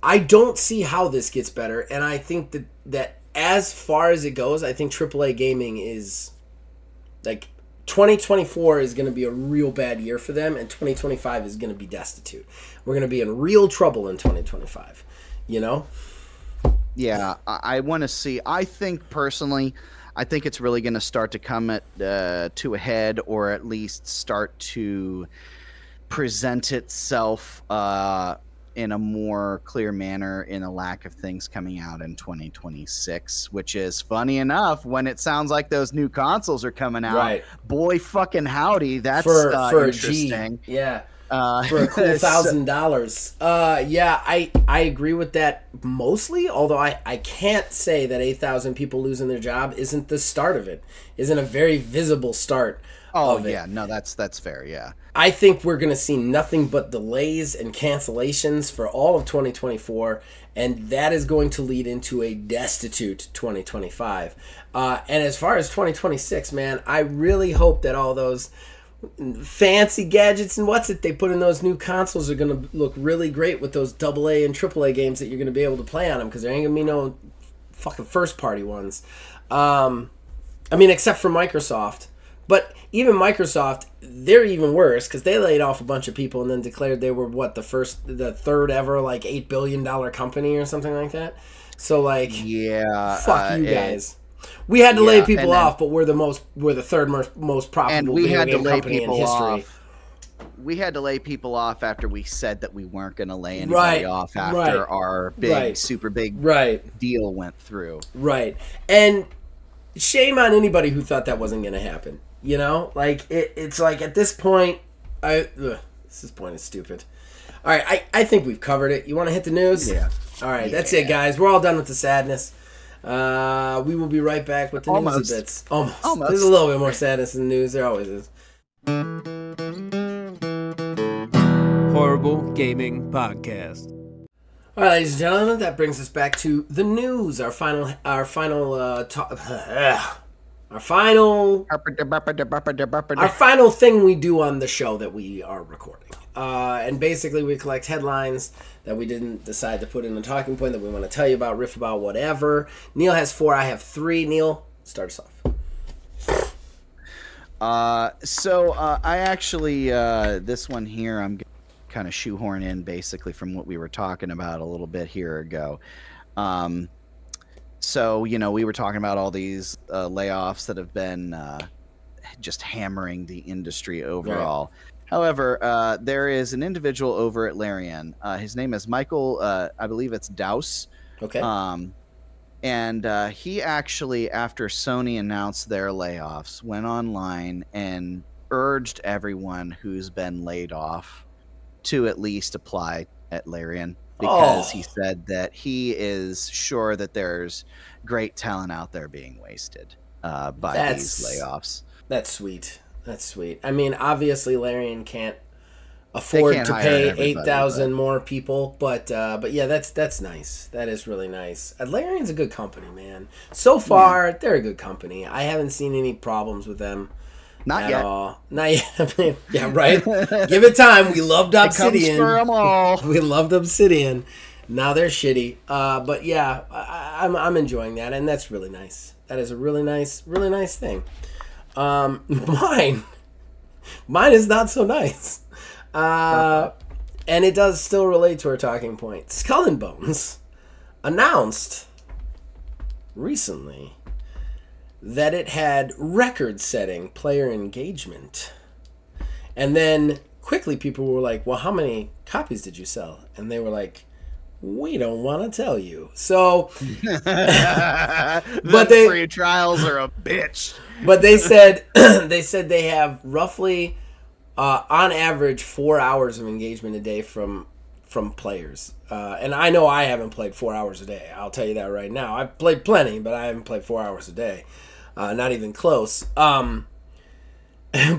I don't see how this gets better, and I think that as far as it goes, I think AAA gaming is, like, 2024 is going to be a real bad year for them, and 2025 is going to be destitute. We're going to be in real trouble in 2025, you know? Yeah, I want to see. I think personally, I think it's really going to start to come to a head, or at least start to present itself in a more clear manner in a lack of things coming out in 2026, which is funny enough when it sounds like those new consoles are coming out. Right. Boy, fucking howdy. That's for interesting. A G. Yeah. For a cool $1,000. Yeah, I agree with that mostly, although I can't say that 8,000 people losing their job isn't the start of it, isn't a very visible start. Oh, yeah. No, that's fair. Yeah. I think we're going to see nothing but delays and cancellations for all of 2024, and that is going to lead into a destitute 2025. And as far as 2026, man, I really hope that all those fancy gadgets and they put in those new consoles are going to look really great with those AA and AAA games that you're going to be able to play on them, because there ain't going to be no fucking first-party ones. I mean, except for Microsoft. But even Microsoft, they're even worse, because they laid off a bunch of people and then declared they were, the third ever, like, $8 billion company or something like that. So, like, yeah, fuck you guys. We had to lay people off, but we're the third most profitable video game company in history. We had to lay people off after we said that we weren't going to lay anybody off after our super big deal went through. Right. And shame on anybody who thought that wasn't going to happen. You know, like it's like at this point, this point is stupid. All right, I think we've covered it. You want to hit the news? Yeah. All right, that's it, guys. We're all done with the sadness. We will be right back with the news bits. Almost. There's a little bit more sadness in the news. There always is. Horrible Gaming Podcast. All right, ladies and gentlemen, that brings us back to the news. Our final thing we do on the show that we are recording. And basically we collect headlines that we didn't decide to put in a talking point that we want to tell you about, riff about, whatever. Neil has 4, I have 3. Neil, start us off. So I actually, this one here, I'm kind of shoehorn in basically from what we were talking about a little bit here ago. So, you know, we were talking about all these layoffs that have been just hammering the industry overall. Right. However, there is an individual over at Larian. His name is Michael, I believe it's Dowse. Okay. And he actually, after Sony announced their layoffs, went online and urged everyone who's been laid off to at least apply at Larian. Because he said that he is sure that there's great talent out there being wasted by these layoffs. That's sweet. That's sweet. I mean, obviously, Larian can't afford to pay 8,000 more people, but yeah, that's nice. That is really nice. Larian's a good company, man. So far, they're a good company. I haven't seen any problems with them. Not yet. Not yet. I mean, yeah, right? Give it time. We loved Obsidian. It comes for 'em all. We loved Obsidian. Now they're shitty. But yeah, I'm enjoying that, and that's really nice. That is a really nice thing. Mine is not so nice. And it does still relate to our talking point. Skull and Bones announced recently that it had record-setting player engagement. And then quickly people were like, well, how many copies did you sell? And they were like, we don't want to tell you. So, but free trials are a bitch. But they said they have roughly, on average, 4 hours of engagement a day from players. And I know I haven't played 4 hours a day. I'll tell you that right now. I've played plenty, but I haven't played 4 hours a day. Not even close.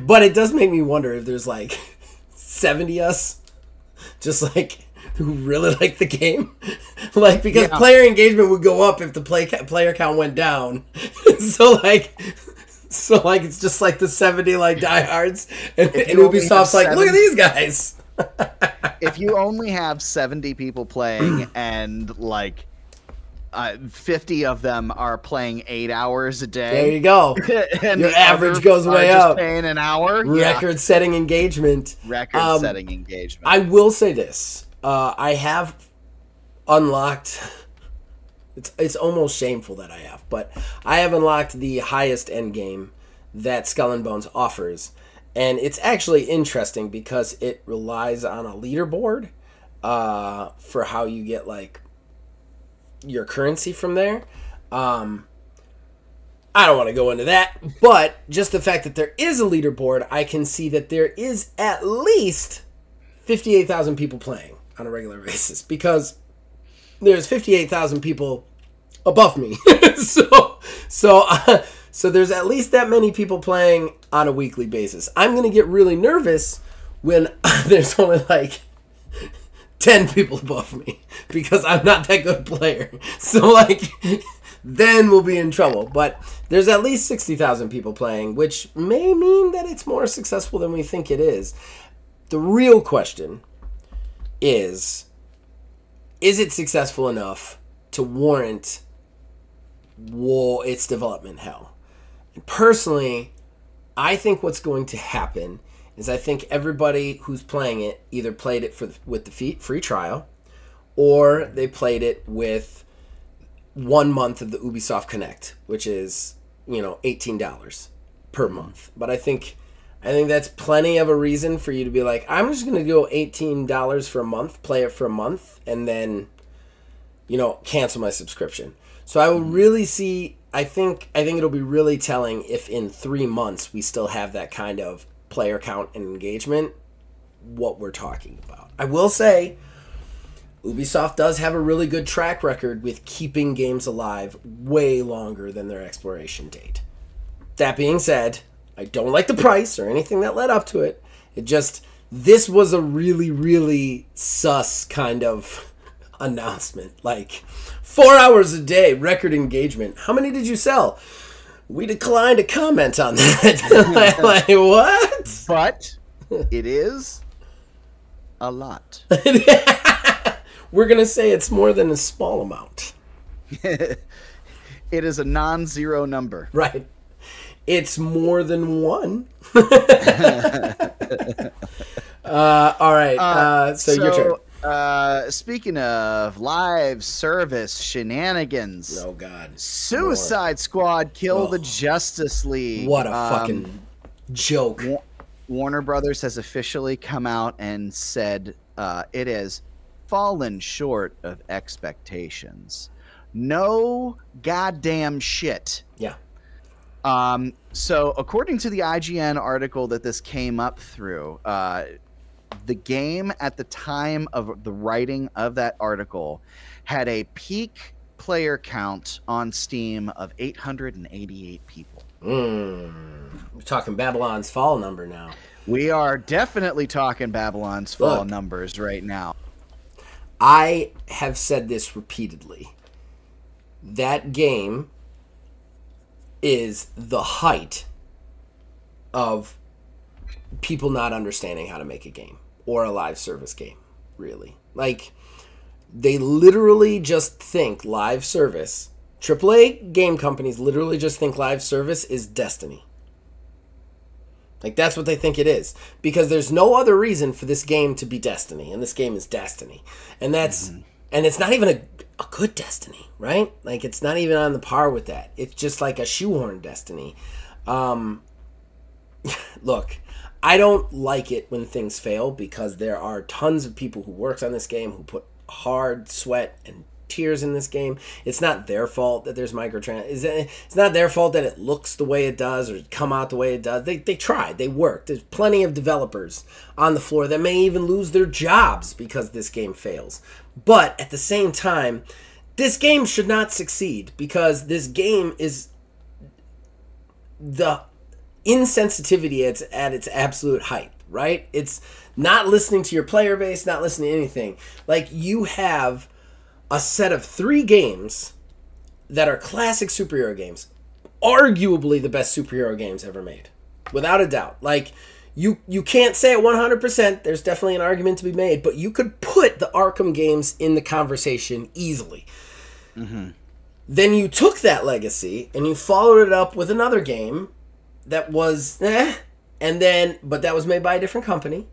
But it does make me wonder if there's like 70 us just like who really like the game. Like, because player engagement would go up if the player count went down. so it's just like the 70 like diehards, and Ubisoft's like, look at these guys. If you only have 70 people playing and like 50 of them are playing 8 hours a day, there you go. And your average goes way just up. Paying an hour, record-setting engagement. Record-setting engagement. I will say this: I have unlocked. It's almost shameful that I have, but I have unlocked the highest end game that Skull and Bones offers, and it's actually interesting because it relies on a leaderboard for how you get like your currency from there. I don't want to go into that, but just the fact that there is a leaderboard, I can see that there is at least 58,000 people playing on a regular basis, because there's 58,000 people above me. So there's at least that many people playing on a weekly basis. I'm going to get really nervous when there's only like 10 people above me, because I'm not that good a player. So like, then we'll be in trouble. But there's at least 60,000 people playing, which may mean that it's more successful than we think it is. The real question is it successful enough to warrant its development hell? And personally, I think what's going to happen is I think everybody who's playing it either played it with the free trial, or they played it with 1 month of the Ubisoft Connect, which is, $18 per month. But I think that's plenty of a reason for you to be like, I'm just going to go $18 for a month, play it for a month, and then, cancel my subscription. So I will really see, I think it'll be really telling if in 3 months we still have that kind of player count and engagement, what we're talking about. I will say, Ubisoft does have a really good track record with keeping games alive way longer than their expiration date. That being said, I don't like the price or anything that led up to it. This was a really, really sus kind of announcement. Like, 4 hours a day, record engagement. How many did you sell? We declined to comment on that. Like, what? But it is a lot. We're going to say it's more than a small amount. It is a non-zero number. Right. It's more than one. All right. So your turn. Speaking of live service shenanigans. Oh, God. Suicide Squad Kill the Justice League. What a fucking joke. Warner Brothers has officially come out and said it has fallen short of expectations. No goddamn shit. Yeah. So according to the IGN article that this came up through, the game at the time of the writing of that article had a peak player count on Steam of 888 people. We're talking Babylon's Fall number now. We are definitely talking Babylon's Fall numbers right now. I have said this repeatedly. That game is the height of people not understanding how to make a game or a live service game, really. Like, they literally just think live service, AAA game companies literally just think live service is Destiny. Like, that's what they think it is. Because there's no other reason for this game to be Destiny, and this game is Destiny. And that's... And it's not even a good Destiny, right? Like, it's not even on the par with that. It's just like a shoehorn Destiny. Look, I don't like it when things fail, because there are tons of people who worked on this game who put hard sweat and tears in this game. It's not their fault that there's it's not their fault that it looks the way it does or come out the way it does. They tried. They worked. There's plenty of developers on the floor that may even lose their jobs because this game fails. But at the same time, this game should not succeed, because this game is insensitivity at its absolute height, right? It's not listening to your player base, not listening to anything. Like, you have a set of 3 games that are classic superhero games, arguably the best superhero games ever made, without a doubt. Like, you can't say it 100%. There's definitely an argument to be made, but you could put the Arkham games in the conversation easily. Mm-hmm. Then you took that legacy and you followed it up with another game that was but that was made by a different company.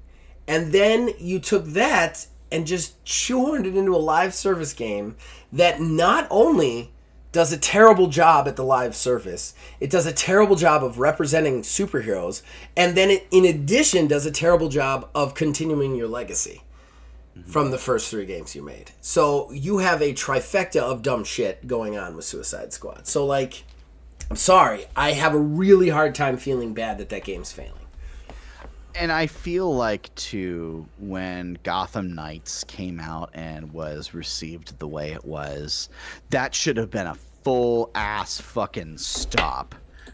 And then you took that and just shoehorned it into a live service game that not only does a terrible job at the live service, it does a terrible job of representing superheroes, and then it, in addition, does a terrible job of continuing your legacy from the first 3 games you made. So you have a trifecta of dumb shit going on with Suicide Squad. So, like, I'm sorry, I have a really hard time feeling bad that game's failing. And I feel like, too, when Gotham Knights came out and was received the way it was, that should have been a full-ass fucking stop.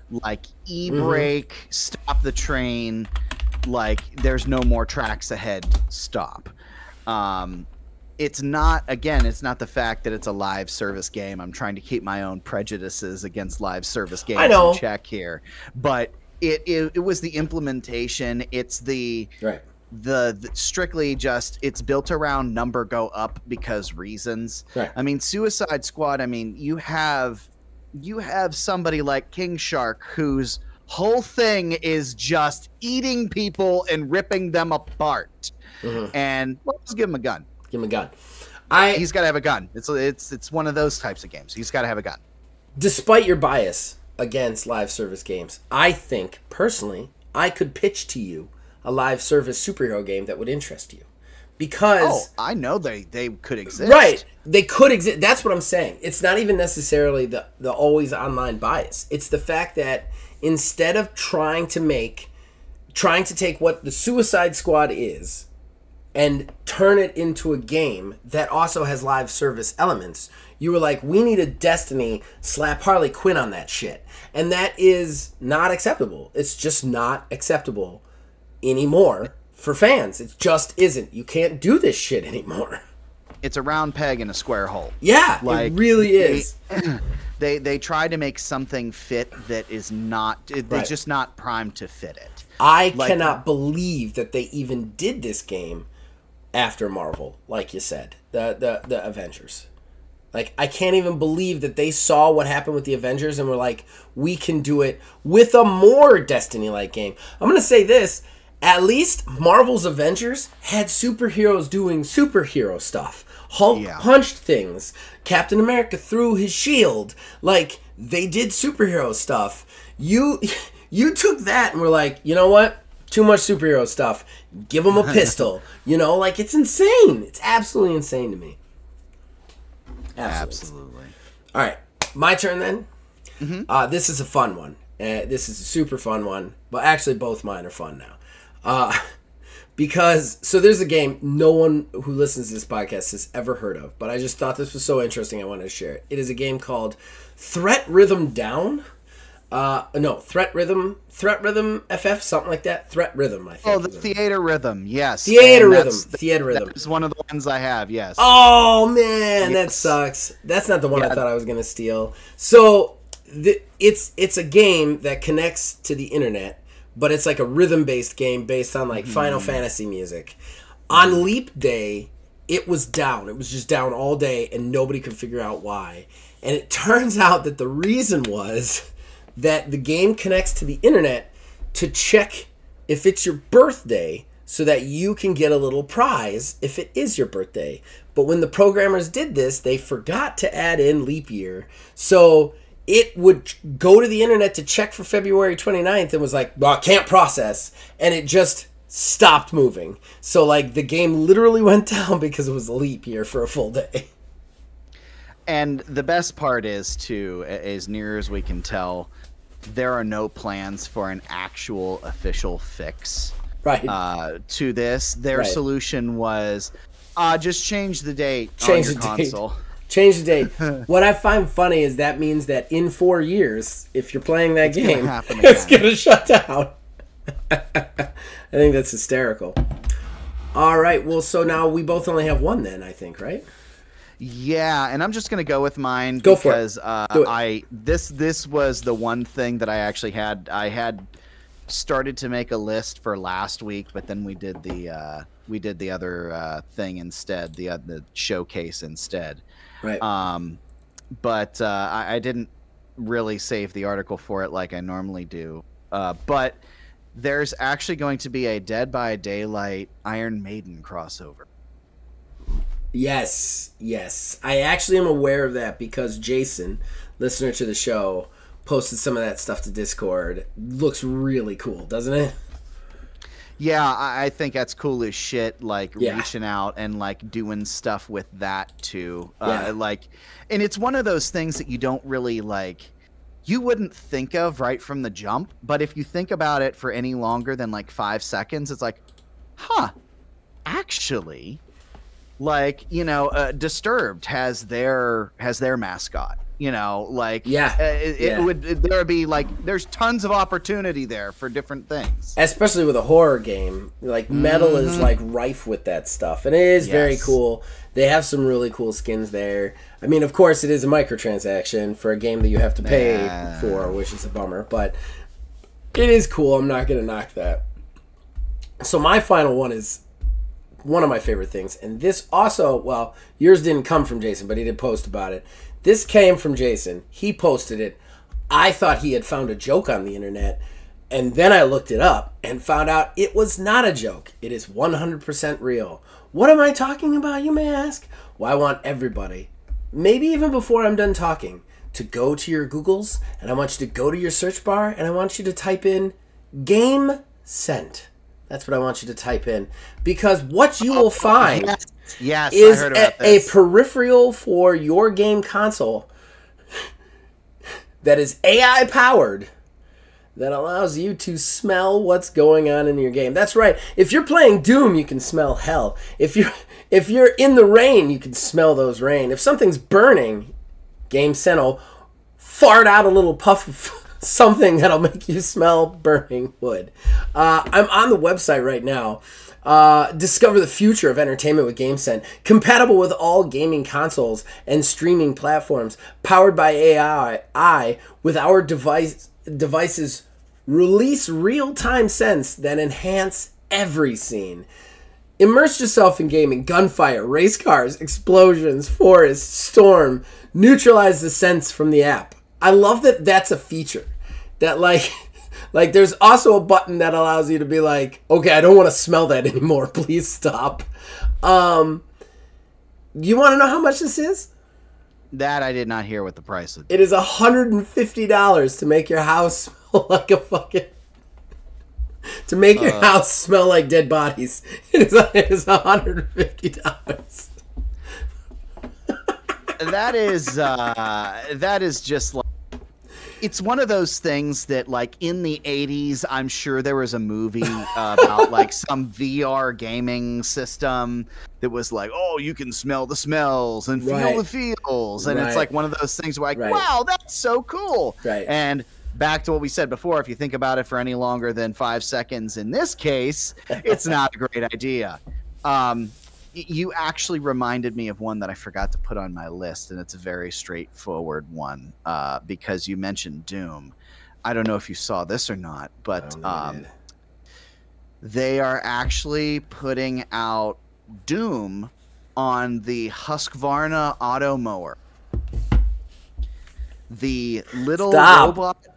Like, e-brake, stop the train, like, there's no more tracks ahead, stop. It's not, again, it's not the fact that it's a live service game. I'm trying to keep my own prejudices against live service games in check here. But it was the implementation. It's the strictly just, it's built around number go up because reasons. Right. I mean, Suicide Squad, I mean, you have somebody like King Shark whose whole thing is just eating people and ripping them apart. And let's give him a gun. Give him a gun. He's got to have a gun. It's one of those types of games. He's got to have a gun. Despite your bias against live service games, I think, personally, I could pitch to you a live service superhero game that would interest you. Because... I know they could exist. Right. They could exist. That's what I'm saying. It's not even necessarily the always online bias. It's the fact that instead of trying to take what the Suicide Squad is and turn it into a game that also has live service elements, you were like, we need a Destiny, slap Harley Quinn on that shit. And that is not acceptable. It's just not acceptable anymore for fans. It just isn't. You can't do this shit anymore. It's a round peg in a square hole. Yeah, like, it really is. They try to make something fit that is not, they're just not primed to fit it. I cannot believe that they even did this game after Marvel, like you said, the Avengers. Like, I can't even believe that they saw what happened with the Avengers and were like, we can do it with a more Destiny-like game. I'm going to say this, at least Marvel's Avengers had superheroes doing superhero stuff. Hulk punched things. Captain America threw his shield. Like, they did superhero stuff. You took that and were like, you know what? Too much superhero stuff. Give him a pistol. You know, like, it's insane. It's absolutely insane to me. Absolutely. All right, my turn then. This is a fun one. This is a super fun one. But actually, both mine are fun now. Because, so there's a game no one who listens to this podcast has ever heard of, but I just thought this was so interesting I wanted to share it. It is a game called Threat Rhythm Down. Threat Rhythm FF, something like that. Threat Rhythm, I think. Oh, the Theater Rhythm, yes. Theater Rhythm. That is one of the ones I have, yes. Oh, man, that sucks. That's not the one I thought I was going to steal. So, it's a game that connects to the internet, but it's like a rhythm-based game based on like Final Fantasy music. On Leap Day, it was down. It was just down all day, and nobody could figure out why. And it turns out that the reason was that the game connects to the internet to check if it's your birthday so that you can get a little prize if it is your birthday. But when the programmers did this, they forgot to add in leap year. So it would go to the internet to check for February 29th and was like, well, I can't process. And it just stopped moving. So, like, the game literally went down because it was a leap year for a full day. And the best part is, too, as near as we can tell, there are no plans for an actual official fix to this. Their solution was, just change the date on your console. Change the date. What I find funny is that means that in 4 years, if you're playing that game, it's going to shut down. I think that's hysterical. All right. Well, so now we both only have one then, I think, right? Yeah, and I'm just gonna go with mine because this was the one thing that I actually had. I had started to make a list for last week, but then we did the other thing instead, the showcase instead. Right. But I didn't really save the article for it like I normally do. But there's actually going to be a Dead by Daylight Iron Maiden crossover. Yes. I actually am aware of that because Jason, listener to the show, posted some of that stuff to Discord. Looks really cool, doesn't it? Yeah, I think that's cool as shit, like reaching out and like doing stuff with that too. And it's one of those things that you don't really you wouldn't think of right from the jump, but if you think about it for any longer than like 5 seconds, it's like, actually, Disturbed has their mascot. It would there be there's tons of opportunity there for different things, especially with a horror game. Metal is rife with that stuff, and it is very cool. They have some really cool skins there. I mean, of course, it is a microtransaction for a game that you have to pay for, which is a bummer, but it is cool. I'm not gonna knock that. So my final one is one of my favorite things, and this also, yours didn't come from Jason, but he did post about it. This came from Jason. He posted it. I thought he had found a joke on the internet, and then I looked it up and found out it was not a joke. It is 100% real. What am I talking about, you may ask? Well, I want everybody, maybe even before I'm done talking, to go to your Googles, and I want you to go to your search bar, and I want you to type in Game Scent. That's what I want you to type in. Because what you will find is a peripheral for your game console that is AI powered that allows you to smell what's going on in your game. That's right. If you're playing Doom, you can smell hell. If you're in the rain, you can smell those rain. If something's burning, Game Scent will fart out a little puff of something that'll make you smell burning wood. I'm on the website right now. Discover the future of entertainment with Game Scent. Compatible with all gaming consoles and streaming platforms. Powered by AI with our devices release real-time scents that enhance every scene. Immerse yourself in gaming, gunfire, race cars, explosions, forest, storm. Neutralize the scents from the app. I love that that's a feature. That there's also a button that allows you to be like, okay, I don't want to smell that anymore. Please stop. You want to know how much this is? That I did not hear what the price would be. It is $150 to make your house smell like a fucking... to make your house smell like dead bodies. It is $150. That is just like... It's one of those things that, in the 80s, I'm sure there was a movie about, some VR gaming system that was like, oh, you can smell the smells and feel the feels. And it's like one of those things where, wow, that's so cool. Right. And back to what we said before, if you think about it for any longer than 5 seconds, in this case, it's not a great idea. You actually reminded me of one that I forgot to put on my list, and it's a very straightforward one because you mentioned Doom. I don't know if you saw this or not, but they are actually putting out Doom on the Husqvarna auto mower. The little robot.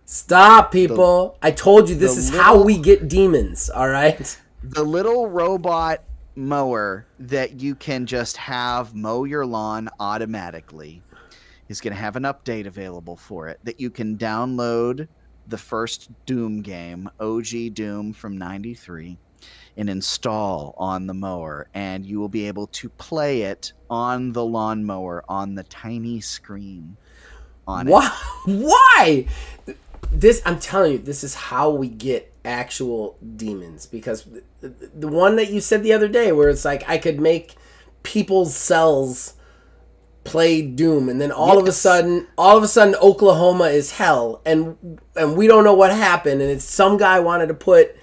Stop, people. I told you this is how we get demons, all right? The little robot mower that you can just have mow your lawn automatically is going to have an update available for it that you can download the first Doom game, OG Doom from '93, and install on the mower, and you will be able to play it on the lawnmower on the tiny screen on it. Why? I'm telling you, this is how we get actual demons, because the one that you said the other day where it's like I could make people's cells play Doom, and then all of a sudden Oklahoma is hell, and we don't know what happened, and it's some guy wanted to put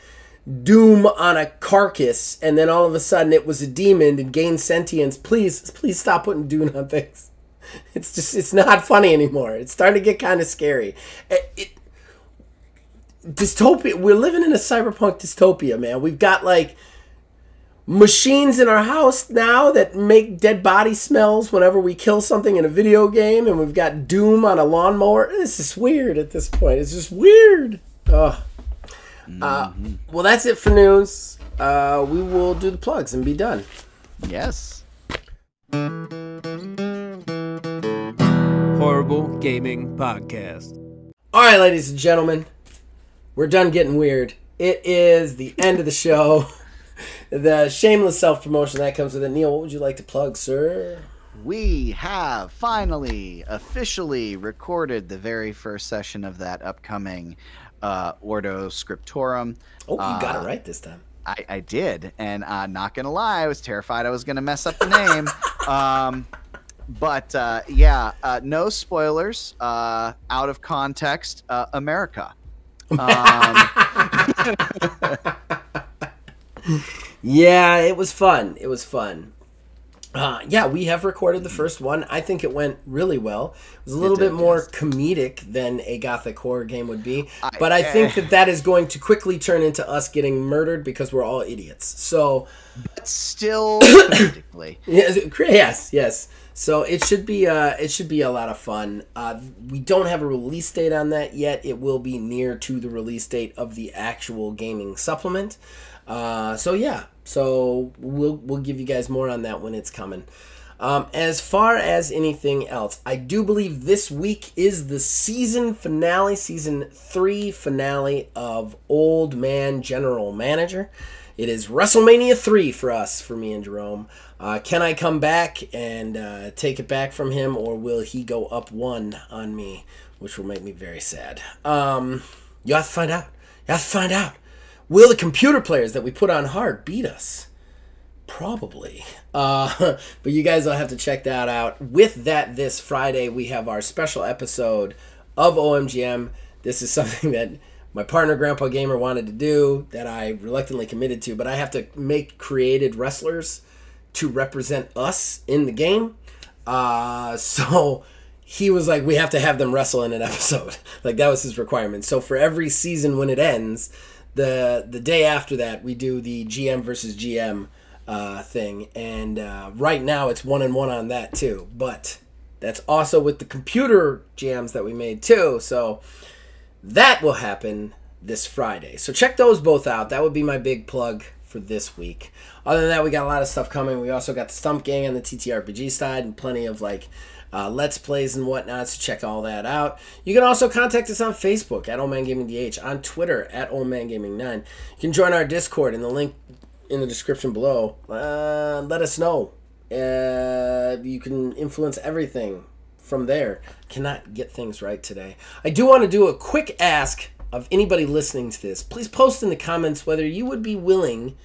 Doom on a carcass, and then all of a sudden it was a demon and gained sentience. Please stop putting Doom on things. It's not funny anymore. It's starting to get kind of scary. Dystopia. We're living in a cyberpunk dystopia, man. We've got like machines in our house now that make dead body smells whenever we kill something in a video game, and we've got Doom on a lawnmower. This is weird at this point. It's just weird. Well, that's it for news. We will do the plugs and be done. Yes. Horrible Gaming Podcast. All right, ladies and gentlemen, we're done getting weird. It is the end of the show. The shameless self-promotion that comes with it. Neil, what would you like to plug, sir? We have finally, officially recorded the very first session of that upcoming Ordo Scriptorum. Oh, you got it right this time. I did, and not gonna lie, I was terrified I was gonna mess up the name. But no spoilers. Out of context, America. Yeah, it was fun. We have recorded the first one. I think it went really well. It was a little bit more comedic than a Gothic horror game would be. But I think that is going to quickly turn into us getting murdered because we're all idiots. So, but still, comedically. Yes. So it should be a lot of fun. We don't have a release date on that yet. It will be near to the release date of the actual gaming supplement. So we'll give you guys more on that when it's coming. As far as anything else, I do believe this week is the season 3 finale of Old Man General Manager. It is WrestleMania 3 for me and Jerome. Can I come back and take it back from him, or will he go up 1 on me, which will make me very sad? You have to find out. Will the computer players that we put on hard beat us? Probably. But you guys will have to check that out. With that, this Friday, we have our special episode of OMGM. This is something that my partner, Grandpa Gamer, wanted to do that I reluctantly committed to, but I have to make created wrestlers to represent us in the game. So he was like, we have to have them wrestle in an episode. Like, that was his requirement. So for every season when it ends, the day after that, we do the GM versus GM thing. And right now it's 1-1 on that too. But that's also with the computer jams that we made too. So that will happen this Friday. So check those both out. That would be my big plug for this week. Other than that, we got a lot of stuff coming. We also got the Stump Gang on the TTRPG side and plenty of Let's Plays and whatnot, so check all that out. You can also contact us on Facebook at OldManGamingDH, on Twitter at OldManGaming9. You can join our Discord in the link in the description below. Let us know. You can influence everything from there. Cannot get things right today. I do want to do a quick ask of anybody listening to this. Please post in the comments whether you would be willing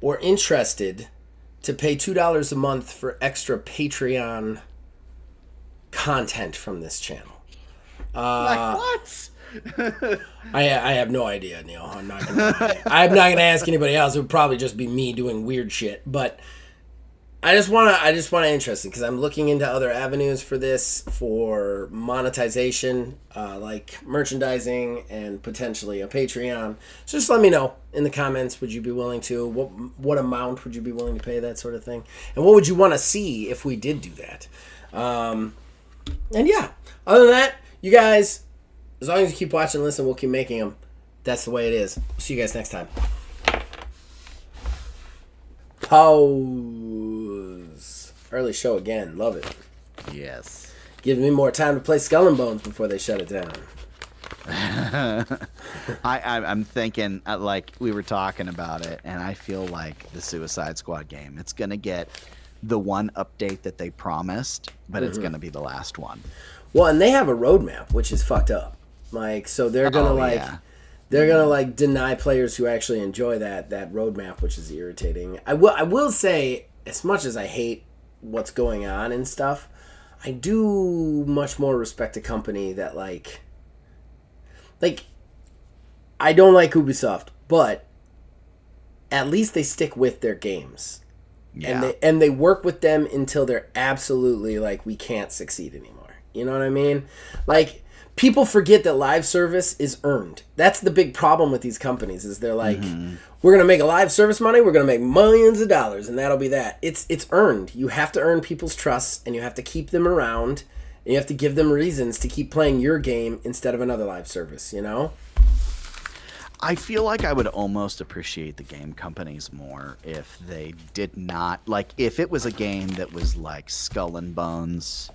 or interested to pay $2 a month for extra Patreon content from this channel. What? I have no idea, Neil. I'm not gonna ask anybody else. It would probably just be me doing weird shit. But I just wanna interested because I'm looking into other avenues for this, for monetization, like merchandising and potentially a Patreon. So just let me know in the comments. Would you be willing to? What amount would you be willing to pay? That sort of thing. And what would you want to see if we did do that? And yeah, other than that, you guys, as long as you keep watching and listening, we'll keep making them. That's the way it is. We'll see you guys next time. Pause. Early show again. Love it. Yes. Giving me more time to play Skull and Bones before they shut it down. I'm thinking, like, we were talking about it, and I feel like the Suicide Squad game, it's going to get the one update that they promised, but it's going to be the last one. Well, and they have a roadmap, which is fucked up. Like, so they're going to, they're going to, deny players who actually enjoy that roadmap, which is irritating. I will say, as much as I hate what's going on and stuff, I do much more respect a company that like I don't like Ubisoft, but at least they stick with their games. Yeah. And they work with them until they're absolutely like, we can't succeed anymore. You know what I mean? Like, people forget that live service is earned. That's the big problem with these companies is they're like, we're going to make a live service money, we're going to make millions of dollars, and that'll be that. It's earned. You have to earn people's trust, and you have to keep them around, and you have to give them reasons to keep playing your game instead of another live service, you know? I feel like I would almost appreciate the game companies more if they did not, like, if it was a game that was like Skull and Bones,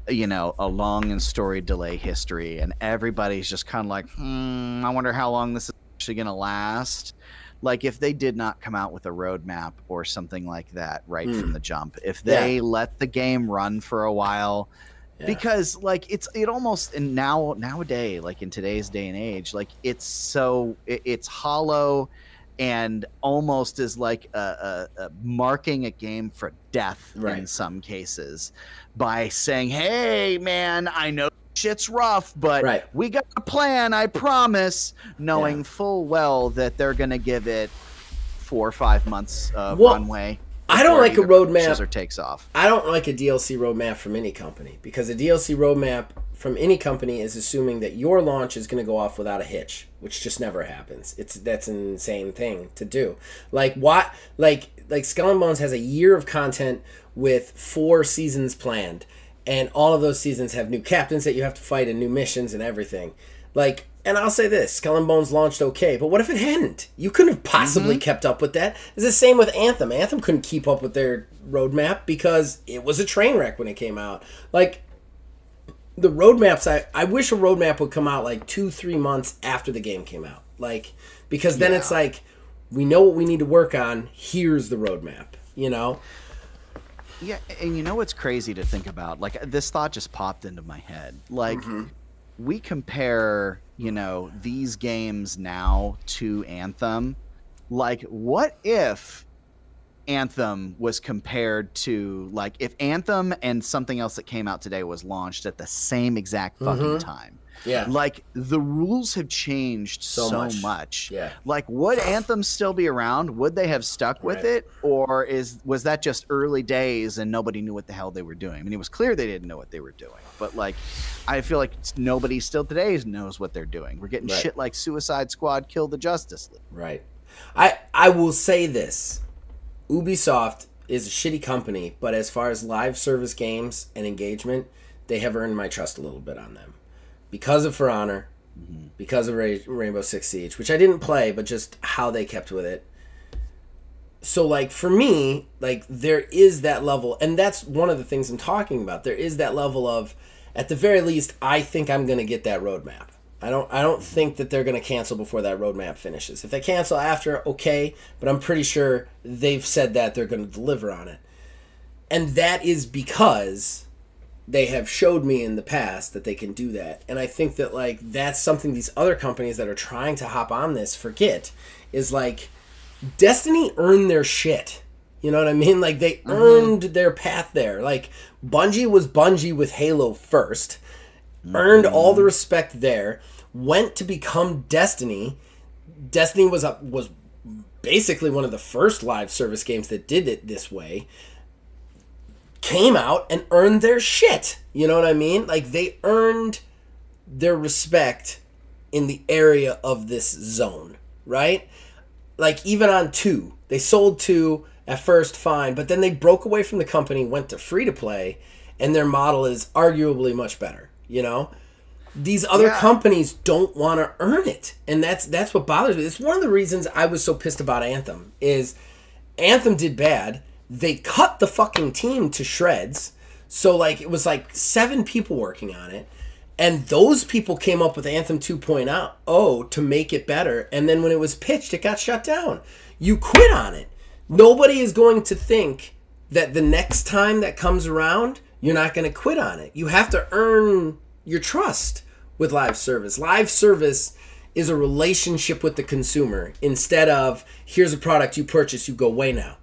you know, a long and storied delay history, and everybody's just kind of like, I wonder how long this is actually going to last. Like, if they did not come out with a roadmap or something like that right from the jump, if they let the game run for a while. Because like it almost, and nowadays, like in today's day and age, like it's hollow and almost is like a marking a game for death in some cases by saying, hey man, I know shit's rough, but we got a plan, I promise, knowing full well that they're gonna give it 4 or 5 months runway. I don't like a roadmap. Or takes off. I don't like a DLC roadmap from any company, because a DLC roadmap from any company is assuming that your launch is going to go off without a hitch, which just never happens. That's an insane thing to do. Like what? Like Skull and Bones has a year of content with 4 seasons planned, and all of those seasons have new captains that you have to fight and new missions and everything. Like. And I'll say this, Skull and Bones launched okay, but what if it hadn't? You couldn't have possibly kept up with that. It's the same with Anthem. Anthem couldn't keep up with their roadmap because it was a train wreck when it came out. Like, the roadmaps, I wish a roadmap would come out like 2-3 months after the game came out. Like, because then it's like, we know what we need to work on, here's the roadmap, you know? Yeah, and you know what's crazy to think about? Like, this thought just popped into my head. Like, we compare, you know, these games now to Anthem. Like, what if Anthem was compared to, like, if Anthem and something else that came out today was launched at the same exact fucking time? Yeah. Like, the rules have changed so much. Yeah. Like, would Anthem still be around? Would they have stuck with it? Or was that just early days and nobody knew what the hell they were doing? I mean, it was clear they didn't know what they were doing. But, like, I feel like nobody still today knows what they're doing. We're getting shit like Suicide Squad Kill the Justice League. Right. I will say this. Ubisoft is a shitty company, but as far as live service games and engagement, they have earned my trust a little bit on them. Because of For Honor, because of Rainbow Six Siege, which I didn't play, but just how they kept with it. So, like, for me, like, there is that level, and that's one of the things I'm talking about. There is that level of, at the very least, I think I'm going to get that roadmap. I don't think that they're going to cancel before that roadmap finishes. If they cancel after, okay, but I'm pretty sure they've said that they're going to deliver on it. And that is because they have showed me in the past that they can do that. And I think that, like, that's something these other companies that are trying to hop on this forget, is, like, Destiny earned their shit. You know what I mean? Like, they earned their path there. Like, Bungie was Bungie with Halo first, earned all the respect there, went to become Destiny. Destiny was basically one of the first live service games that did it this way. Came out and earned their shit. You know what I mean? Like, they earned their respect in the area of this zone, right? Like, even on 2, they sold 2 at first, fine, but then they broke away from the company, went to free-to-play, and their model is arguably much better, you know? These other companies don't want to earn it, and that's what bothers me. It's one of the reasons I was so pissed about Anthem, is Anthem did bad. They cut the fucking team to shreds. So, like, it was like 7 people working on it. And those people came up with Anthem 2.0 to make it better. And then when it was pitched, it got shut down. You quit on it. Nobody is going to think that the next time that comes around, you're not going to quit on it. You have to earn your trust with live service. Live service is a relationship with the consumer instead of, here's a product you purchase, you go away now.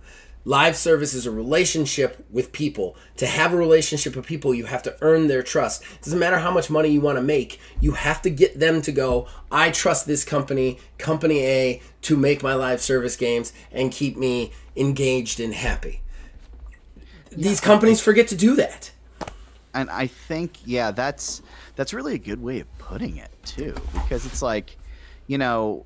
Live service is a relationship with people. To have a relationship with people, you have to earn their trust. It doesn't matter how much money you want to make. You have to get them to go, I trust this company, Company A, to make my live service games and keep me engaged and happy. These companies forget to do that. And I think, yeah, that's really a good way of putting it, too. Because it's like, you know,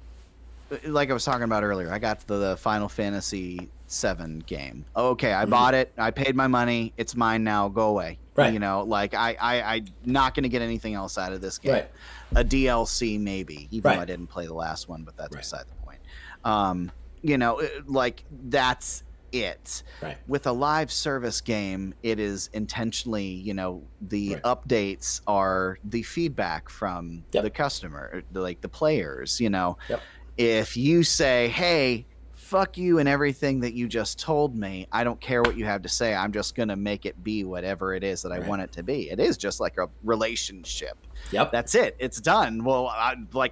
like I was talking about earlier, I got the Final Fantasy VII game. Okay, I bought it. I paid my money. It's mine now. Go away. Right. You know, like I'm not going to get anything else out of this game. Right. A DLC maybe, even though Right. I didn't play the last one, but that's Right. beside the point. You know, like that's it. Right. With a live service game, it is intentionally, you know, the Right. updates are the feedback from Yep. the customer, like the players, you know. Yep. If you say, hey, fuck you and everything that you just told me, I don't care what you have to say, I'm just going to make it be whatever it is that I Right. want it to be. It is just like a relationship. Yep. That's it. It's done. Well,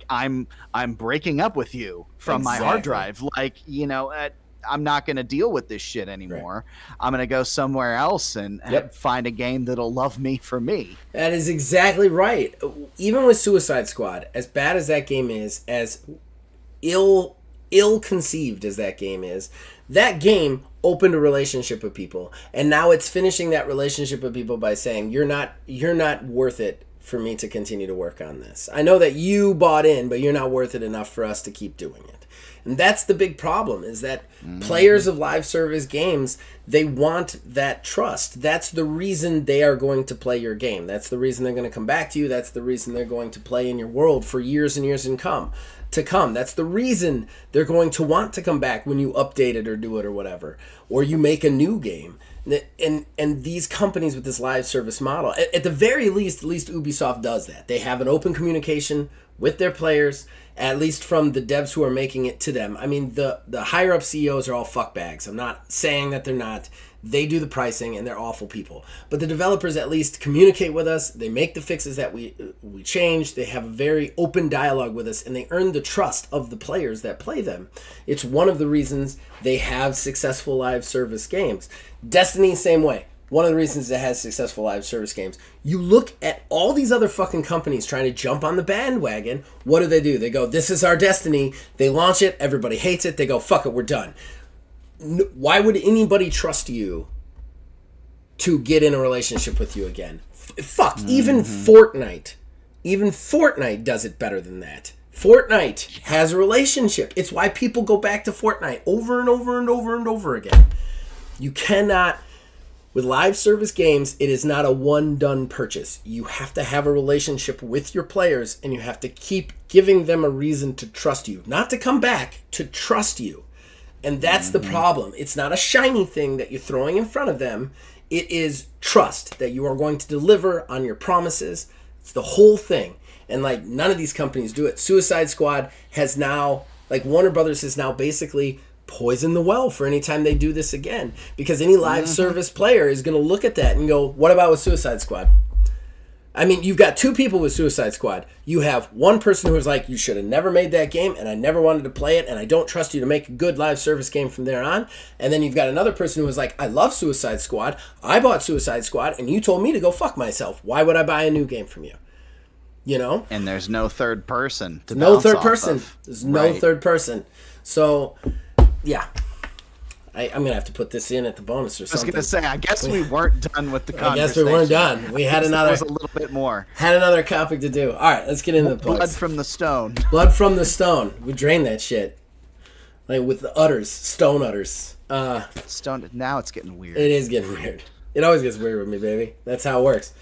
I'm breaking up with you from my hard Exactly. drive. Like, you know, I'm not going to deal with this shit anymore. I'm going to go somewhere else and Yep. find a game that'll love me for me. That is exactly right. Even with Suicide Squad, as bad as that game is, as ill-conceived as that game opened a relationship with people, and now it's finishing that relationship with people by saying you're not worth it for me to continue to work on this. I know that you bought in, but you're not worth it enough for us to keep doing it. And that's the big problem, is that players of live service games, they want that trust. That's the reason they are going to play your game. That's the reason they're going to come back to you. That's the reason they're going to play in your world for years and years to come. That's the reason they're going to want to come back when you update it or do it or whatever, or you make a new game. And these companies with this live service model, at the very least, at least Ubisoft does that. They have an open communication with their players, at least from the devs who are making it to them. I mean, the higher up CEOs are all fuckbags. I'm not saying that they're not. They do the pricing and they're awful people. But the developers at least communicate with us. They make the fixes that we change. They have a very open dialogue with us, and they earn the trust of the players that play them. It's one of the reasons they have successful live service games. Destiny, same way. One of the reasons it has successful live service games. You look at all these other fucking companies trying to jump on the bandwagon. What do? They go, this is our Destiny. They launch it. Everybody hates it. They go, fuck it, we're done. Why would anybody trust you to get in a relationship with you again? Fuck, even Fortnite. Even Fortnite does it better than that. Fortnite has a relationship. It's why people go back to Fortnite over and over and over and over again. You cannot... With live service games, it is not a one-done purchase. You have to have a relationship with your players, and you have to keep giving them a reason to trust you. Not to come back, to trust you. And that's the problem. It's not a shiny thing that you're throwing in front of them. It is trust, that you are going to deliver on your promises. It's the whole thing. And, like, none of these companies do it. Suicide Squad has now, like, Warner Brothers has now basically poison the well for any time they do this again, because any live service player is going to look at that and go, what about with Suicide Squad? I mean, you've got two people with Suicide Squad. You have one person who is like, you should have never made that game, and I never wanted to play it, and I don't trust you to make a good live service game from there on. And then you've got another person who is like, I love Suicide Squad, I bought Suicide Squad, and you told me to go fuck myself. Why would I buy a new game from you? You know? And there's no third person to No bounce third off person. of. There's no Right. third person. So, yeah. I'm going to have to put this in at the bonus or I was something. going to say, I guess we weren't done with the I conversation. guess we weren't done. We had There was a little bit more. another topic to do. All right, let's get into the Blood plugs. from the stone. Blood from the stone. We drain that shit. Like with the udders, stone udders. Stone. Now it's getting weird. It is getting weird. It always gets weird with me, baby. That's how it works.